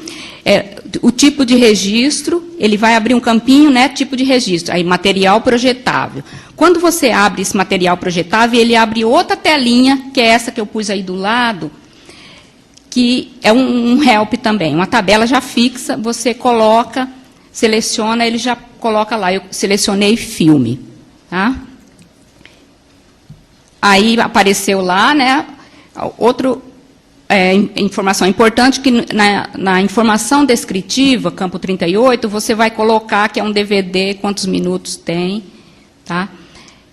o tipo de registro, ele vai abrir um campinho, né, tipo de registro, aí material projetável. Quando você abre esse material projetável, ele abre outra telinha, que é essa que eu pus aí do lado, que é um help também, uma tabela já fixa, você coloca, seleciona, ele já coloca lá, eu selecionei filme, tá? Aí apareceu lá, né, outro... informação importante, que na informação descritiva, campo 38, você vai colocar que é um DVD, quantos minutos tem. Tá?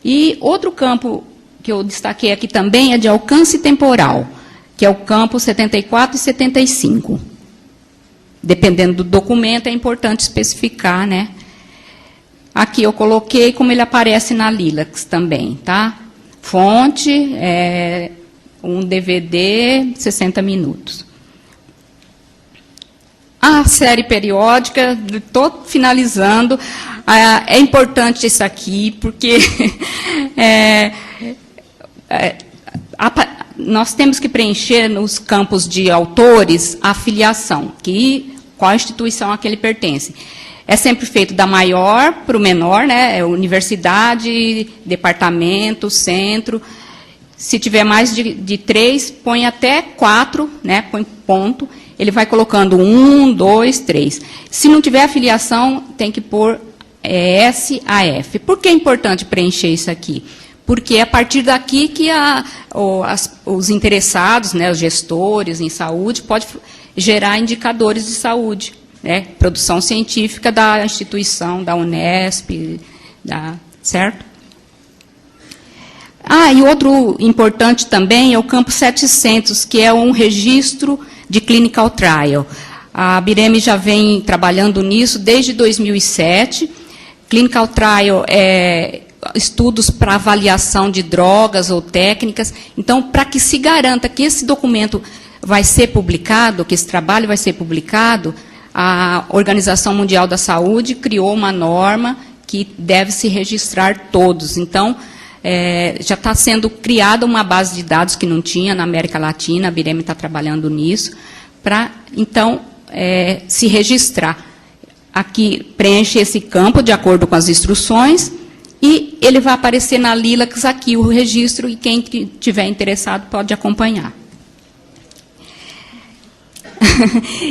E outro campo que eu destaquei aqui também é de alcance temporal, que é o campo 74 e 75. Dependendo do documento, é importante especificar, né? Aqui eu coloquei como ele aparece na Lilacs também. Tá? Fonte... um DVD, 60 minutos. A série periódica, estou finalizando. É importante isso aqui, porque nós temos que preencher nos campos de autores a filiação, qual instituição a que ele pertence. É sempre feito da maior para o menor, né? Universidade, departamento, centro. Se tiver mais de 3, põe até 4, né, põe ponto. Ele vai colocando 1, 2, 3. Se não tiver afiliação, tem que pôr S a F. Por que é importante preencher isso aqui? Porque é a partir daqui que os interessados, né, os gestores em saúde, pode gerar indicadores de saúde, né, produção científica da instituição, da Unesp, certo? E outro importante também é o campo 700, que é um registro de clinical trial. A BIREM já vem trabalhando nisso desde 2007. Clinical trial é estudos para avaliação de drogas ou técnicas. Então, para que se garanta que esse documento vai ser publicado, que esse trabalho vai ser publicado, a Organização Mundial da Saúde criou uma norma que deve se registrar todos. Então, já está sendo criada uma base de dados que não tinha na América Latina, a BIREM está trabalhando nisso, para, então, se registrar. Aqui, preenche esse campo de acordo com as instruções, e ele vai aparecer na Lilacs aqui, o registro, e quem tiver interessado pode acompanhar.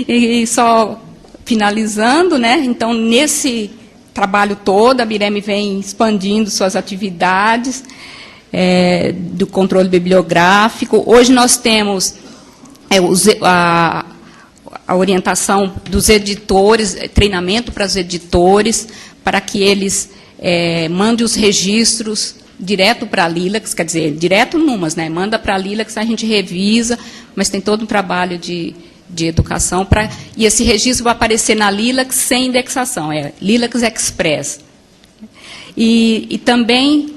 E só finalizando, né? Então, nesse trabalho todo, a BIREME vem expandindo suas atividades do controle bibliográfico. Hoje nós temos a orientação dos editores, treinamento para os editores, para que eles mandem os registros direto para a Lilacs, quer dizer, direto numas, né? Manda para a Lilacs, a gente revisa, mas tem todo um trabalho de educação, e esse registro vai aparecer na Lilacs sem indexação, é Lilacs Express. E também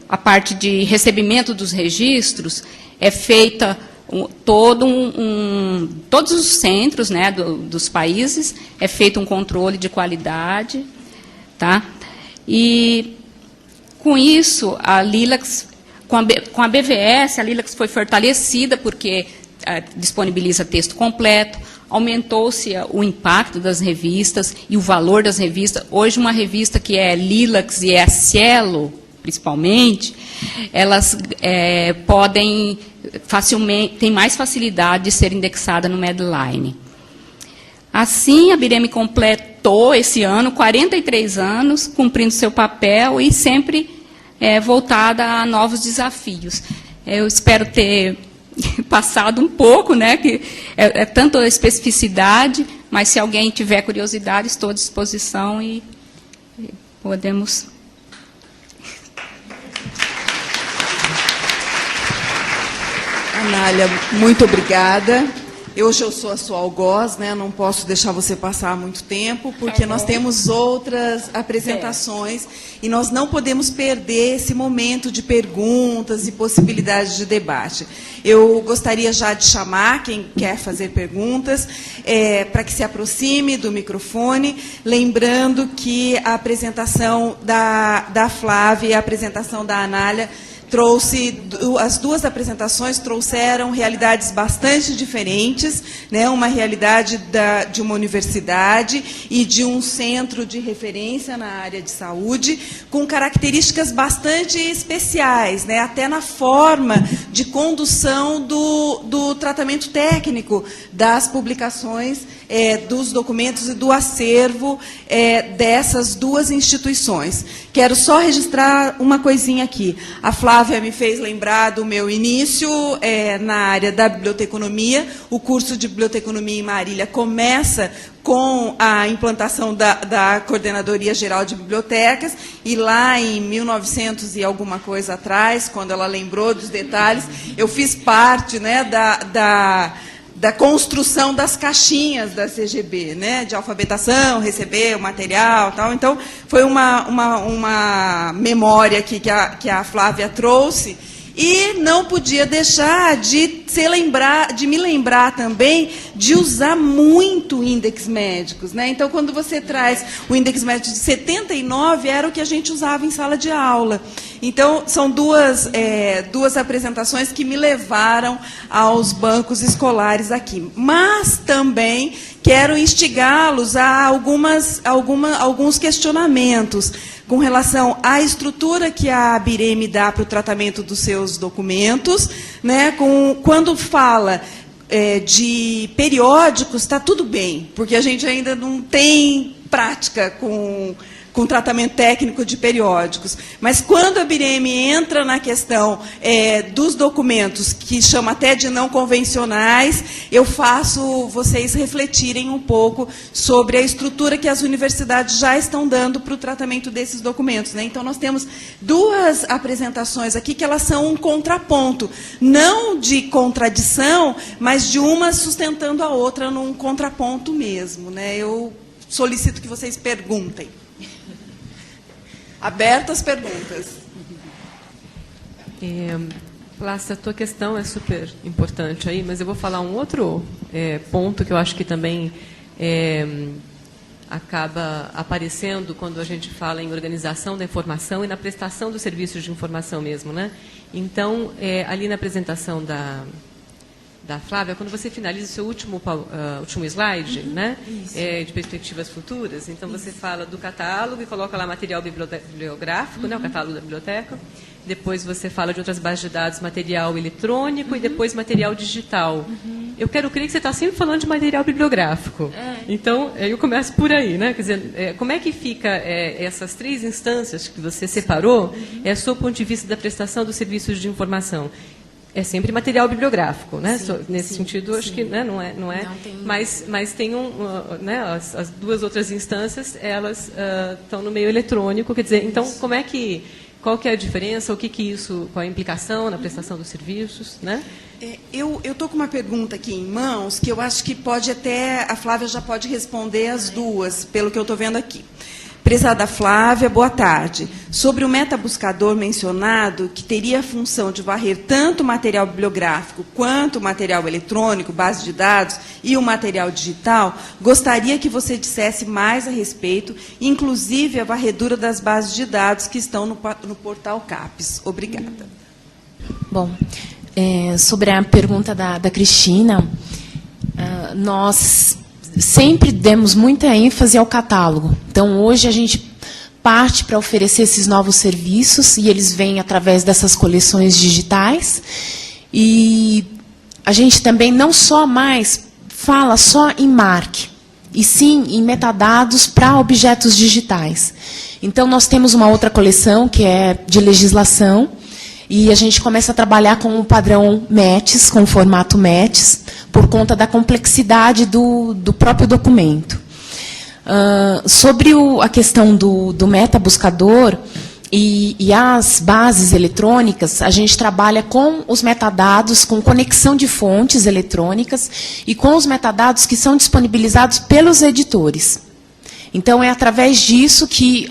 a parte de recebimento dos registros é feita todos os centros, né, dos países, é feito um controle de qualidade, tá? E com isso a Lilacs, com a BVS, a Lilacs foi fortalecida porque disponibiliza texto completo, aumentou-se o impacto das revistas e o valor das revistas. Hoje, uma revista que é Lilacs e é a Cielo, principalmente, elas podem facilmente, tem mais facilidade de ser indexada no Medline. Assim, a BIREME completou esse ano 43 anos, cumprindo seu papel e sempre voltada a novos desafios. Eu espero ter passado um pouco, né, que é tanto a especificidade, mas se alguém tiver curiosidade, estou à disposição e podemos... Anália, muito obrigada. Hoje eu sou a sua algoz, né? Não posso deixar você passar muito tempo, porque nós temos outras apresentações e nós não podemos perder esse momento de perguntas e possibilidades de debate. Eu gostaria já de chamar quem quer fazer perguntas para que se aproxime do microfone, lembrando que a apresentação da Flávia e a apresentação da Anália as duas apresentações trouxeram realidades bastante diferentes, né? Uma realidade de uma universidade e de um centro de referência na área de saúde, com características bastante especiais, né? Até na forma de condução do tratamento técnico das publicações, dos documentos e do acervo dessas duas instituições. Quero só registrar uma coisinha aqui. A Flávia me fez lembrar do meu início na área da biblioteconomia. O curso de biblioteconomia em Marília começa com a implantação da Coordenadoria Geral de Bibliotecas, e lá em 1900 e alguma coisa atrás, quando ela lembrou dos detalhes, eu fiz parte, né, da construção das caixinhas da CGB, né, de alfabetação, receber o material, tal. Então, foi uma memória aqui que a Flávia trouxe, e não podia deixar de me lembrar também de usar muito índex médicos, né? Então, quando você traz o índex médico de 79, era o que a gente usava em sala de aula. Então, são duas apresentações que me levaram aos bancos escolares aqui. Mas também quero instigá-los a alguns questionamentos com relação à estrutura que a BIREME dá para o tratamento dos seus documentos, né? Quando fala de periódicos, está tudo bem, porque a gente ainda não tem prática com tratamento técnico de periódicos. Mas quando a BIREME entra na questão dos documentos, que chama até de não convencionais, eu faço vocês refletirem um pouco sobre a estrutura que as universidades já estão dando para o tratamento desses documentos, né? Então, nós temos duas apresentações aqui que elas são um contraponto, não de contradição, mas de uma sustentando a outra num contraponto mesmo, né? Eu solicito que vocês perguntem. Abertas perguntas. Plácia, a tua questão é super importante aí, mas eu vou falar um outro ponto que eu acho que também acaba aparecendo quando a gente fala em organização da informação e na prestação dos serviços de informação mesmo, né? Então, ali na apresentação da Flávia, quando você finaliza o seu último slide, né, de perspectivas futuras, então você fala do catálogo e coloca lá material bibliográfico, né, o catálogo da biblioteca, depois você fala de outras bases de dados, material eletrônico e depois material digital. eu quero crer que você está sempre falando de material bibliográfico. Então, eu começo por aí, né? Quer dizer, como é que fica essas 3 instâncias que você separou, sob o ponto de vista da prestação dos serviços de informação? É sempre material bibliográfico, né? Nesse sentido, acho que, né, não é. Não tem... Mas tem né, as 2 outras instâncias, elas estão no meio eletrônico, quer dizer, então qual que é a diferença, qual a implicação na prestação dos serviços, né? Eu estou com uma pergunta aqui em mãos que eu acho que a Flávia já pode responder as 2, pelo que eu estou vendo aqui. Prezada Flávia, boa tarde. Sobre o metabuscador mencionado, que teria a função de varrer tanto o material bibliográfico quanto o material eletrônico, base de dados, e o material digital, gostaria que você dissesse mais a respeito, inclusive a varredura das bases de dados que estão no portal CAPES. Obrigada. Bom, sobre a pergunta da Cristina, nós sempre demos muita ênfase ao catálogo. Então, hoje a gente parte para oferecer esses novos serviços e eles vêm através dessas coleções digitais. E a gente também não só mais fala só em MARC, e sim em metadados para objetos digitais. Então, nós temos uma outra coleção que é de legislação, e a gente começa a trabalhar com o padrão METS, com o formato METS, por conta da complexidade do próprio documento. Sobre a questão do metabuscador e as bases eletrônicas, a gente trabalha com os metadados, com conexão de fontes eletrônicas e com os metadados que são disponibilizados pelos editores. Então, é através disso que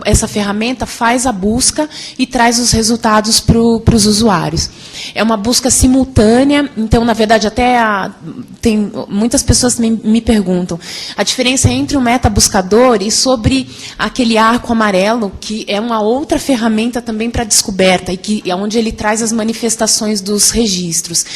essa ferramenta faz a busca e traz os resultados para os usuários. É uma busca simultânea, então, na verdade, tem muitas pessoas me perguntam a diferença entre o metabuscador e sobre aquele arco amarelo, que é uma outra ferramenta também para descoberta, e é onde ele traz as manifestações dos registros.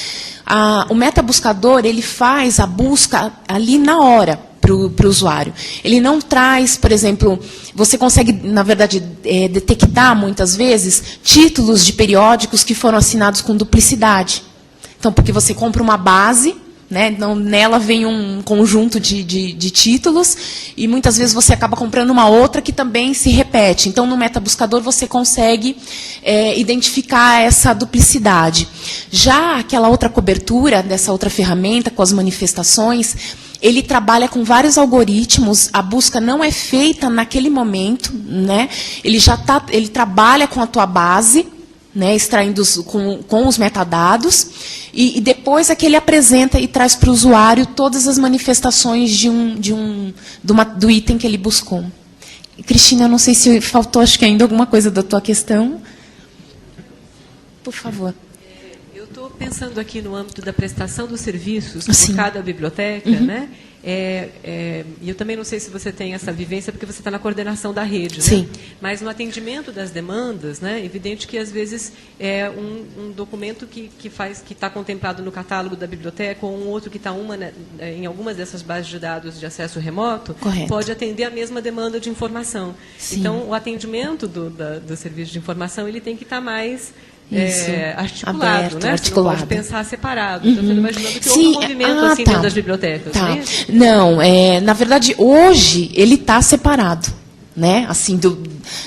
O metabuscador, ele faz a busca ali na hora, para o usuário. Ele não traz, por exemplo, você consegue, na verdade, detectar, muitas vezes, títulos de periódicos que foram assinados com duplicidade. Então, porque você compra uma base, né, então, nela vem um conjunto de títulos, e muitas vezes você acaba comprando uma outra que também se repete. Então, no metabuscador, você consegue identificar essa duplicidade. Já aquela outra cobertura, dessa outra ferramenta, com as manifestações, ele trabalha com vários algoritmos, a busca não é feita naquele momento, né? Ele trabalha com a tua base, né, extraindo com os metadados, e depois é que ele apresenta e traz para o usuário todas as manifestações do item que ele buscou. Cristina, eu não sei se faltou, acho que ainda alguma coisa da tua questão. Por favor. Estou pensando aqui no âmbito da prestação dos serviços Sim. por cada biblioteca, né? E eu também não sei se você tem essa vivência, porque você está na coordenação da rede, Sim. né? Mas no atendimento das demandas, né, é evidente que, às vezes, um documento que está contemplado no catálogo da biblioteca, ou um outro que está em algumas dessas bases de dados de acesso remoto, Correto. pode atender a mesma demanda de informação. Sim. Então, o atendimento do serviço de informação ele tem que estar mais articulado, aberto, né? articulado. Você não pode pensar separado. Então, você não imaginando que houve Sim, um movimento assim dentro das bibliotecas. Tá. Né? Não, na verdade, hoje ele está separado, né? Assim,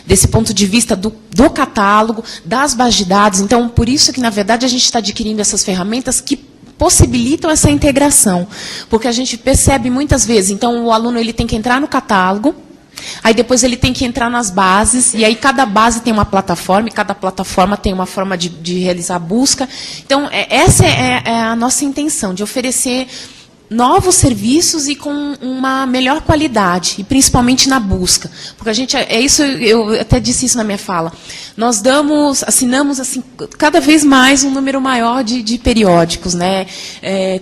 desse ponto de vista do catálogo, das bases de dados. Então, por isso que, na verdade, a gente está adquirindo essas ferramentas que possibilitam essa integração. Porque a gente percebe muitas vezes, então, o aluno ele tem que entrar no catálogo, aí depois ele tem que entrar nas bases, e aí cada base tem uma plataforma, e cada plataforma tem uma forma de realizar a busca. Então, essa é a nossa intenção, de oferecer novos serviços e com uma melhor qualidade, e principalmente na busca. Porque a gente, eu até disse isso na minha fala, nós assinamos assim, cada vez mais um número maior de periódicos, né?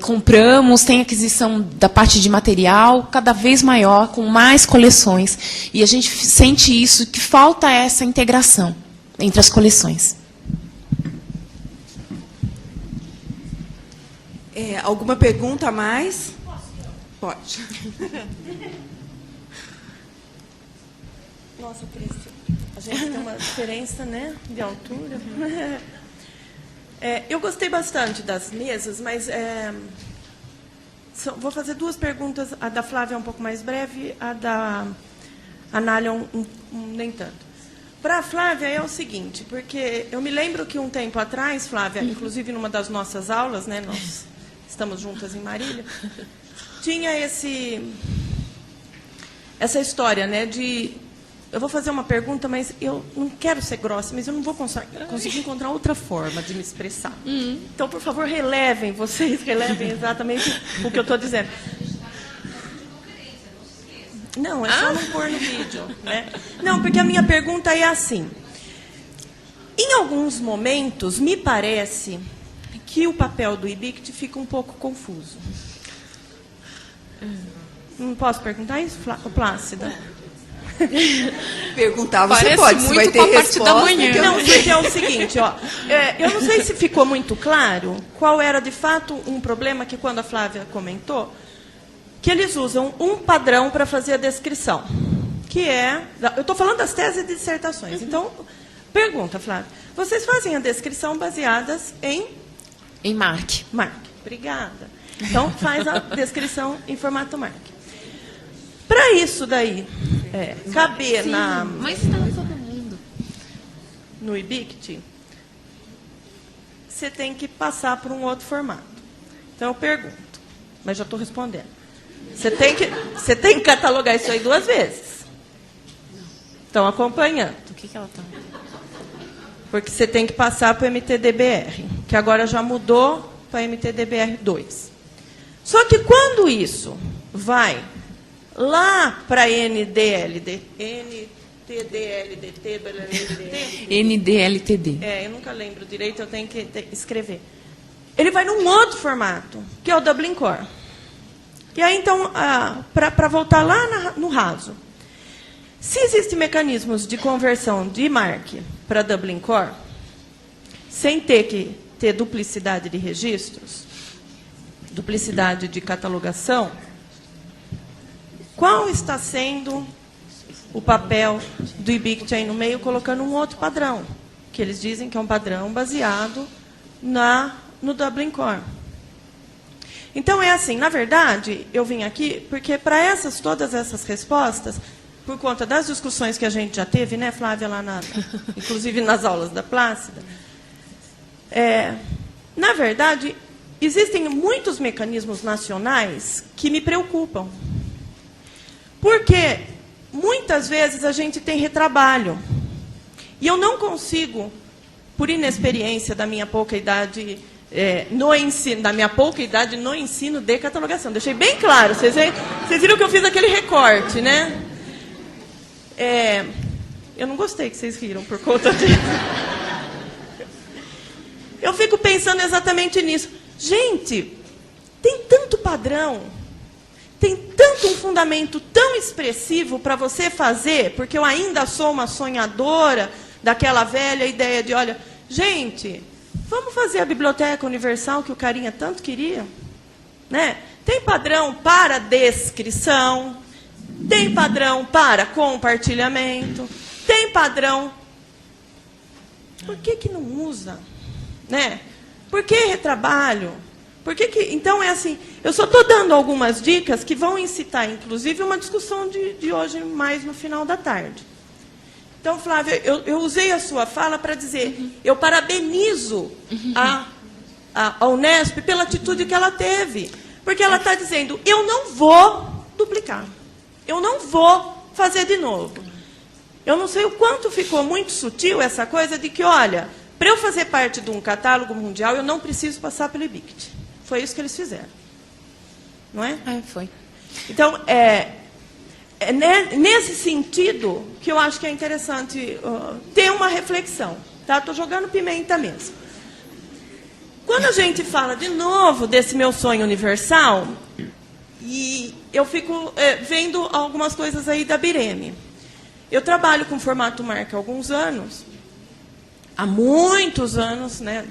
Compramos, tem aquisição da parte de material cada vez maior, com mais coleções. E a gente sente isso, que falta essa integração entre as coleções. Alguma pergunta a mais? Pode. Nossa, Cris, a gente tem uma diferença, né, de altura. Eu gostei bastante das mesas, mas Vou fazer duas perguntas. A da Flávia é um pouco mais breve, a da Anália nem tanto. Para a Flávia é o seguinte, porque eu me lembro que um tempo atrás, Flávia, inclusive numa das nossas aulas, né, nós estamos juntas em Marília, tinha essa história, né, de... Eu vou fazer uma pergunta, mas eu não quero ser grossa, mas eu não vou conseguir encontrar outra forma de me expressar. Então, por favor, vocês relevem exatamente o que eu estou dizendo. Não, é só não pôr no vídeo, né? Não, porque a minha pergunta é assim. Em alguns momentos, me parece que o papel do IBICT fica um pouco confuso. Não posso perguntar isso, Plácida? Perguntar, você parece pode, muito vai ter com a parte resposta. da manhã. Não, porque é o seguinte, ó, eu não sei se ficou muito claro qual era, de fato, um problema que, quando a Flávia comentou, que eles usam um padrão para fazer a descrição, que é... Eu estou falando das teses e dissertações. Então, pergunta, Flávia. Vocês fazem a descrição baseadas em... Em MARC. MARC. Obrigada. Então, faz a descrição em formato MARC. Para isso daí caber Mas está todo mundo. no IBICT, você tem que passar por um outro formato. Então, eu pergunto, mas já estou respondendo. Você tem que catalogar isso aí 2 vezes. Estão acompanhando. O que ela está... Porque você tem que passar para o MTDBR, que agora já mudou para MTDBR 2. Só que quando isso vai lá para NDLT, NDLTD. eu nunca lembro direito, eu tenho que escrever. Ele vai num outro formato, que é o Dublin Core. E aí, então, para voltar lá no raso, se existem mecanismos de conversão de MARC para Dublin Core, sem ter que ter duplicidade de registros, duplicidade de catalogação, qual está sendo o papel do IBICT aí no meio, colocando um outro padrão, que eles dizem que é um padrão baseado no Dublin Core? Então, é assim, na verdade, eu vim aqui porque para todas essas respostas, por conta das discussões que a gente já teve, né, Flávia, lá inclusive nas aulas da Plácida, na verdade, existem muitos mecanismos nacionais que me preocupam. Porque muitas vezes a gente tem retrabalho. E eu não consigo, por inexperiência da minha pouca idade no ensino de catalogação. Deixei bem claro. Vocês viram que eu fiz aquele recorte, né? Eu não gostei que vocês riram por conta disso. Eu fico pensando exatamente nisso. Gente, tem tanto padrão, tem tanto um fundamento tão expressivo para você fazer, porque eu ainda sou uma sonhadora daquela velha ideia de, olha, gente, vamos fazer a Biblioteca Universal que o carinha tanto queria, né? Tem padrão para descrição, tem padrão para compartilhamento, tem padrão... Por que não usa? Né? Por que retrabalho? Então, é assim, eu só estou dando algumas dicas que vão incitar, inclusive, uma discussão de hoje, mais no final da tarde. Então, Flávia, eu usei a sua fala para dizer, eu parabenizo a Unesp pela atitude que ela teve. Porque ela está dizendo, eu não vou duplicar. Eu não vou fazer de novo. Eu não sei o quanto ficou muito sutil essa coisa de que, olha, para eu fazer parte de um catálogo mundial, eu não preciso passar pelo IBICT. Foi isso que eles fizeram. Não é? Foi. Então, nesse sentido que eu acho que é interessante ter uma reflexão. Estou jogando pimenta mesmo. Quando a gente fala de novo desse meu sonho universal, e eu fico vendo algumas coisas aí da Bireme. Eu trabalho com formato MARC há alguns anos, há muitos anos, né?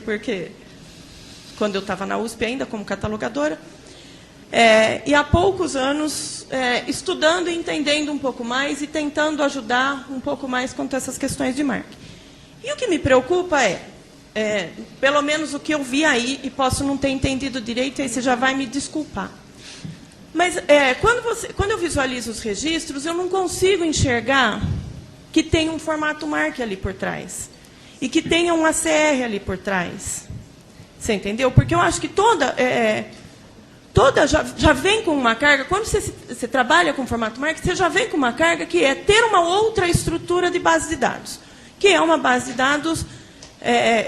Porque quando eu estava na USP ainda como catalogadora, e há poucos anos estudando e entendendo um pouco mais e tentando ajudar um pouco mais quanto a essas questões de MARC. E o que me preocupa pelo menos o que eu vi aí, e posso não ter entendido direito, aí você já vai me desculpar. Mas quando eu visualizo os registros, eu não consigo enxergar que tem um formato MARC ali por trás. E que tenha um ACR ali por trás. Você entendeu? Porque eu acho que toda já vem com uma carga. Quando você trabalha com formato MARC, você já vem com uma carga que é ter uma outra estrutura de base de dados. Que é uma base de dados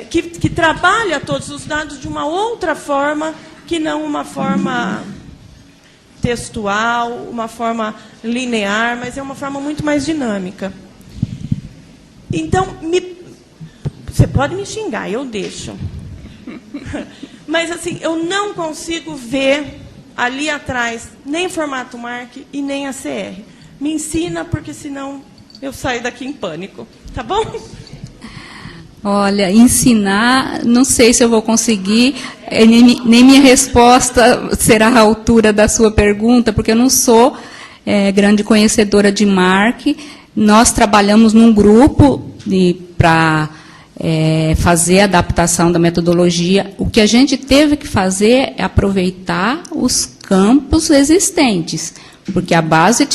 que trabalha todos os dados de uma outra forma, que não uma forma textual, uma forma linear, mas é uma forma muito mais dinâmica. Então, você pode me xingar, eu deixo. Mas, assim, eu não consigo ver ali atrás nem formato MARC e nem ACR. Me ensina, porque senão eu saio daqui em pânico. Tá bom? Olha, ensinar, não sei se eu vou conseguir, nem minha resposta será à altura da sua pergunta, porque eu não sou grande conhecedora de MARC. Nós trabalhamos num grupo para fazer a adaptação da metodologia. O que a gente teve que fazer é aproveitar os campos existentes, porque a base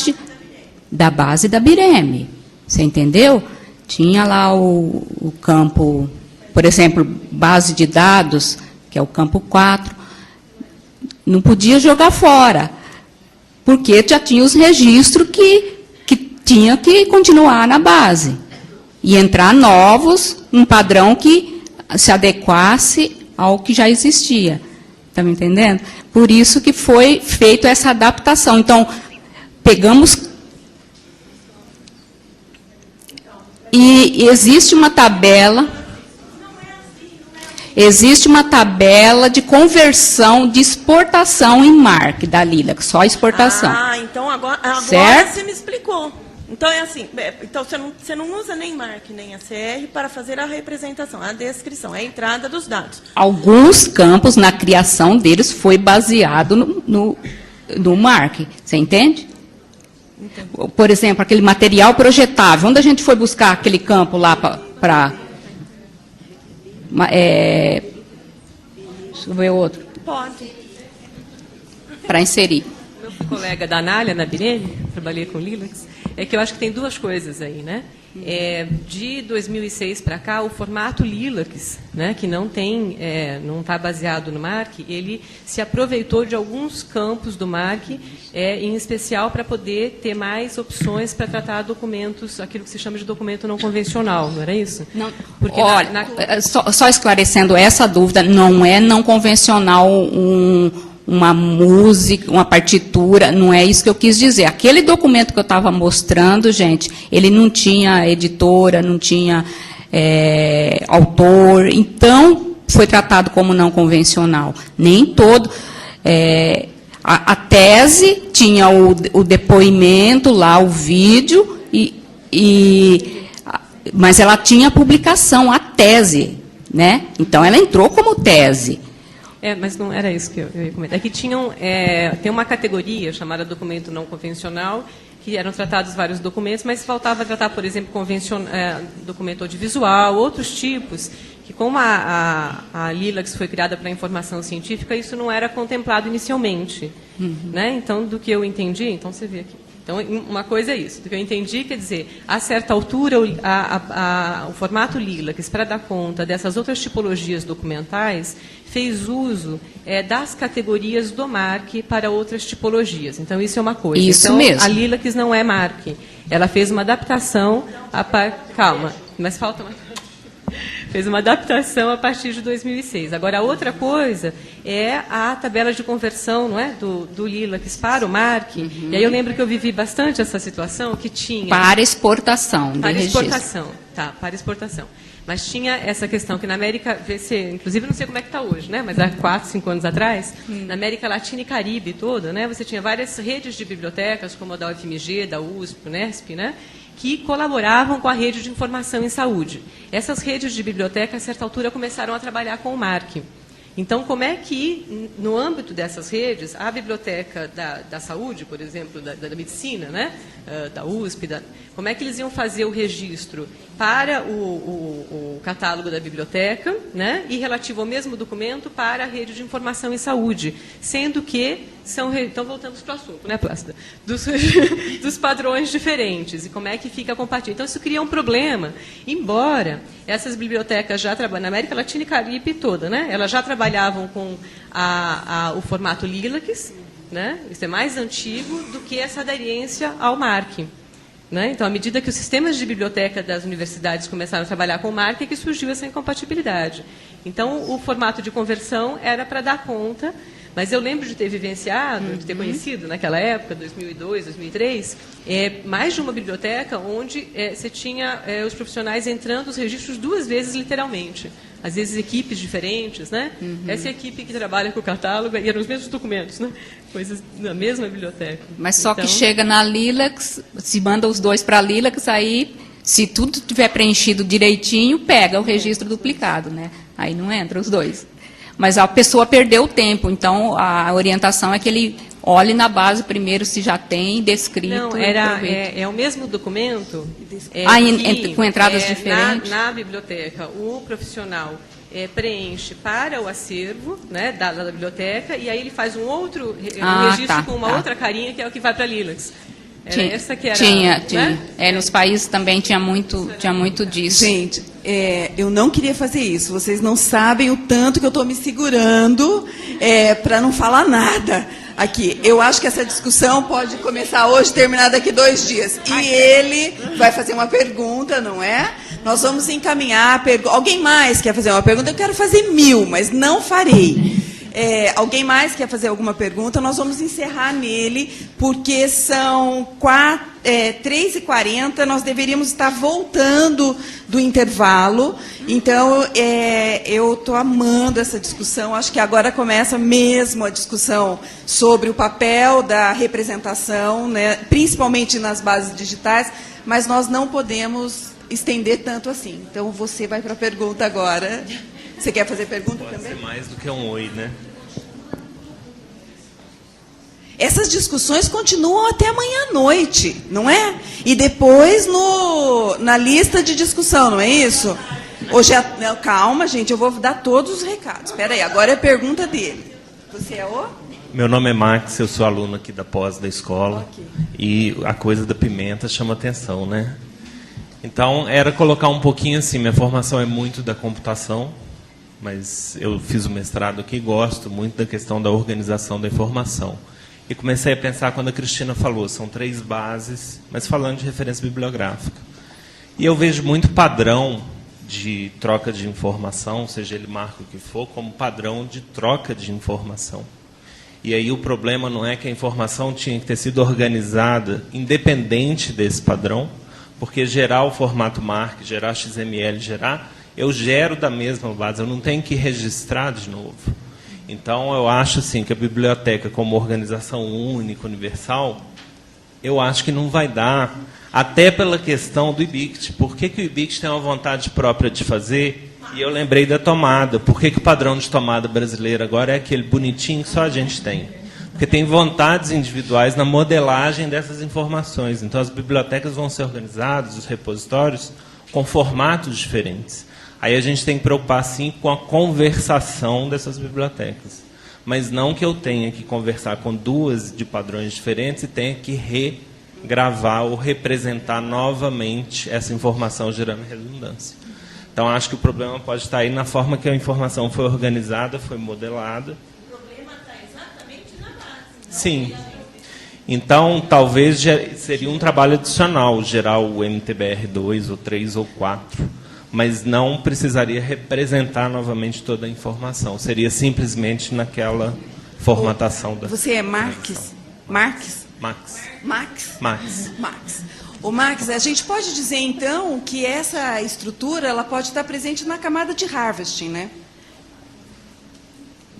da BIREME, você entendeu? Tinha lá o campo, por exemplo, base de dados, que é o campo 4, não podia jogar fora, porque já tinha os registros que tinha que continuar na base. E entrar novos, um padrão que se adequasse ao que já existia. Está me entendendo? Por isso que foi feita essa adaptação. Então, pegamos... E existe uma tabela de conversão de exportação em MARC da Lilac, só exportação. Ah, então agora certo? Você me explicou. Então é assim, então você não usa nem MARC nem ACR para fazer a representação, a descrição, a entrada dos dados. Alguns campos, na criação deles, foi baseado no MARC, você entende? Por exemplo, aquele material projetável. Onde a gente foi buscar aquele campo lá para... deixa eu ver outro. Pode. Para inserir. Meu colega da Anália, na BIREME, trabalhei com Lilacs, é que eu acho que tem duas coisas aí, né? De 2006 para cá, o formato Lilacs, né, que não está baseado no MARC, ele se aproveitou de alguns campos do MARC, em especial para poder ter mais opções para tratar documentos, aquilo que se chama de documento não convencional, não era isso? Não. Porque olha, só esclarecendo essa dúvida, não é não convencional uma música, uma partitura, não é isso que eu quis dizer. Aquele documento que eu estava mostrando, gente, ele não tinha editora, não tinha autor, então foi tratado como não convencional. Nem todo. A tese tinha o depoimento lá, o vídeo, mas ela tinha a publicação, a tese, né? Então ela entrou como tese. Mas não era isso que eu ia comentar. É que tem uma categoria chamada documento não convencional, que eram tratados vários documentos, mas faltava tratar, por exemplo, documento audiovisual, outros tipos, que como a Lilacs foi criada para informação científica, isso não era contemplado inicialmente. Né? Então, do que eu entendi, então você vê aqui. Então, uma coisa é isso. Do que eu entendi, quer dizer, a certa altura, o formato Lilacs, para dar conta dessas outras tipologias documentais, fez uso das categorias do MARC para outras tipologias. Então, isso é uma coisa. Isso então, mesmo. A Lilacs não é MARC. Ela fez uma adaptação... Calma, mas falta uma... Fez uma adaptação a partir de 2006. Agora, a outra coisa é a tabela de conversão, não é, do Lilacs para o MARC. E aí eu lembro que eu vivi bastante essa situação que tinha... Para exportação. Para exportação, tá, para exportação. Mas tinha essa questão que na América, inclusive não sei como é que está hoje, né, mas há 4, 5 anos atrás, na América Latina e Caribe toda, né, você tinha várias redes de bibliotecas, como a da UFMG, da USP, Unesp, né, que colaboravam com a rede de informação em saúde. Essas redes de biblioteca, a certa altura, começaram a trabalhar com o MARC. Então, como é que, no âmbito dessas redes, a biblioteca da saúde, por exemplo, da medicina, né, da USP, como é que eles iam fazer o registro para o catálogo da biblioteca, né, e relativo ao mesmo documento para a rede de informação em saúde, sendo que então voltamos para o assunto, né, Plácida? Dos padrões diferentes, e como é que fica compatível. Então, isso cria um problema, embora essas bibliotecas já trabalham na América Latina e Caribe toda, né, elas já trabalhavam com o formato LILACs, né, isso é mais antigo do que essa aderência ao MARC. Né? Então, à medida que os sistemas de biblioteca das universidades começaram a trabalhar com o MARC, é que surgiu essa incompatibilidade. Então, o formato de conversão era para dar conta, mas eu lembro de ter vivenciado, de ter conhecido naquela época, 2002, 2003, mais de uma biblioteca onde você tinha os profissionais entrando os registros 2 vezes, literalmente. Às vezes, equipes diferentes, né? Essa equipe que trabalha com o catálogo, e eram os mesmos documentos, né? Coisas na mesma biblioteca. Mas só que chega na Lilacs, se manda os 2 para a Lilacs, aí, se tudo tiver preenchido direitinho, pega o registro duplicado, né? Aí não entra os 2. Mas a pessoa perdeu o tempo, então a orientação é que ele olhe na base primeiro se já tem descrito. Não, é o mesmo documento. Com entradas diferentes? Na biblioteca, o profissional preenche para o acervo, né, da biblioteca, e aí ele faz um outro registro com uma outra carinha, que é o que vai para a Lilacs. Essa que era, tinha. Né? Nos países também tinha muito disso. Gente, eu não queria fazer isso. Vocês não sabem o tanto que eu estou me segurando para não falar nada aqui. Eu acho que essa discussão pode começar hoje e terminar daqui 2 dias. E ele vai fazer uma pergunta, não é? Nós vamos encaminhar. Alguém mais quer fazer uma pergunta? Eu quero fazer 1000, mas não farei. Alguém mais quer fazer alguma pergunta? Nós vamos encerrar nele, porque são 3h40, nós deveríamos estar voltando do intervalo. Então, eu estou amando essa discussão. Acho que agora começa mesmo a discussão sobre o papel da representação, né, principalmente nas bases digitais, mas nós não podemos estender tanto assim. Então, você vai para a pergunta agora. Você quer fazer pergunta também? Pode ser mais do que um oi, né? Essas discussões continuam até amanhã à noite, não é? E depois na lista de discussão, não é isso? Hoje calma, gente, eu vou dar todos os recados. Espera aí, agora é a pergunta dele. Você é o? Meu nome é Max, eu sou aluno aqui da pós da escola. Okay. E a coisa da pimenta chama atenção, né? Então, era colocar um pouquinho assim, minha formação é muito da computação, mas eu fiz o mestrado aqui e gosto muito da questão da organização da informação. E comecei a pensar quando a Cristina falou, são 3 bases, mas falando de referência bibliográfica. E eu vejo muito padrão de troca de informação, seja ele marca o que for, como padrão de troca de informação. E aí o problema não é que a informação tinha que ter sido organizada independente desse padrão, porque gerar o formato MARC, gerar XML, eu gero da mesma base, eu não tenho que registrar de novo. Então, eu acho assim, que a biblioteca, como organização única, universal, eu acho que não vai dar, até pela questão do IBICT. Por que o IBICT tem uma vontade própria de fazer? E eu lembrei da tomada. Por que o padrão de tomada brasileiro agora é aquele bonitinho que só a gente tem? Porque tem vontades individuais na modelagem dessas informações. Então, as bibliotecas vão ser organizadas, os repositórios, com formatos diferentes. Aí a gente tem que preocupar, sim, com a conversação dessas bibliotecas. Mas não que eu tenha que conversar com 2 de padrões diferentes e tenha que regravar ou representar novamente essa informação, gerando redundância. Então, acho que o problema pode estar aí na forma que a informação foi organizada, foi modelada. O problema está exatamente na base. Sim. Então, talvez seria um trabalho adicional gerar o MTBR2, ou 3 ou 4. Mas não precisaria representar novamente toda a informação. Seria simplesmente naquela formatação da... Você é Marx? Max. Ô, Max, a gente pode dizer, então, que essa estrutura ela pode estar presente na camada de harvesting, né?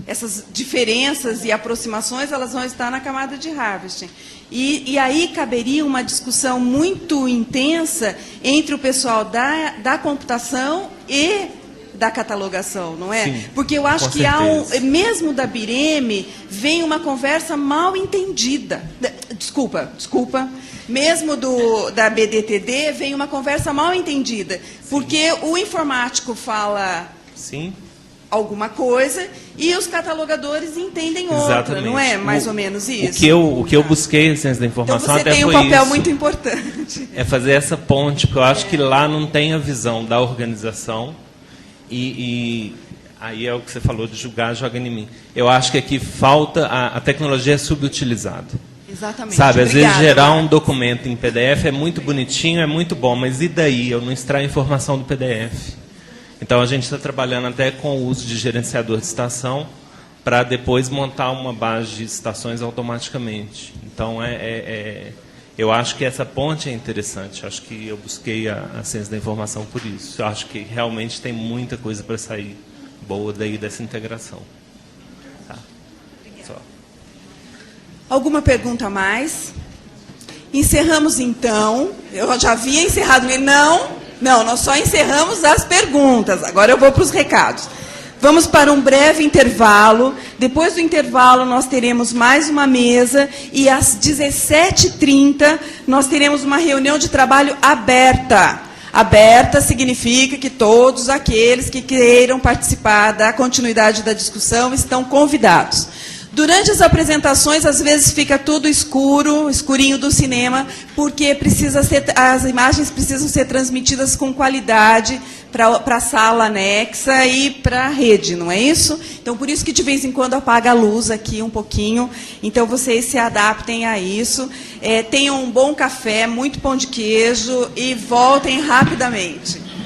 Essas diferenças e aproximações elas vão estar na camada de harvesting. E aí caberia uma discussão muito intensa entre o pessoal da computação e da catalogação, não é? Sim, porque eu acho com que certeza. mesmo da BIREME, vem uma conversa mal entendida. Desculpa. Mesmo da BDTD, vem uma conversa mal entendida. Porque o informático fala Sim. alguma coisa e os catalogadores entendem outra, Exatamente. não é mais ou menos isso? O que eu busquei em ciência da informação Então você até tem um foi papel isso. muito importante. É fazer essa ponte, porque eu acho que lá não tem a visão da organização e aí é o que você falou de julgar, joga em mim. Eu acho que aqui falta, a tecnologia é subutilizada. Exatamente. Sabe, às vezes Obrigada, gerar um Marcos. documento em PDF é muito bonitinho, é muito bom, mas e daí? Eu não extraio informação do PDF. Então a gente está trabalhando até com o uso de gerenciador de estação para depois montar uma base de estações automaticamente. Então eu acho que essa ponte é interessante. Acho que eu busquei a ciência da informação por isso. Eu acho que realmente tem muita coisa para sair boa daí dessa integração. Tá. Só. Alguma pergunta a mais? Encerramos então. Eu já havia encerrado. Não, nós só encerramos as perguntas. Agora eu vou para os recados. Vamos para um breve intervalo. Depois do intervalo, nós teremos mais uma mesa. E às 17h30, nós teremos uma reunião de trabalho aberta. Aberta significa que todos aqueles que queiram participar da continuidade da discussão estão convidados. Durante as apresentações, às vezes fica tudo escuro, escurinho do cinema, porque as imagens precisam ser transmitidas com qualidade para a sala anexa e para a rede, não é isso? Então, por isso que de vez em quando apaga a luz aqui um pouquinho. Então, vocês se adaptem a isso. Tenham um bom café, muito pão de queijo e voltem rapidamente.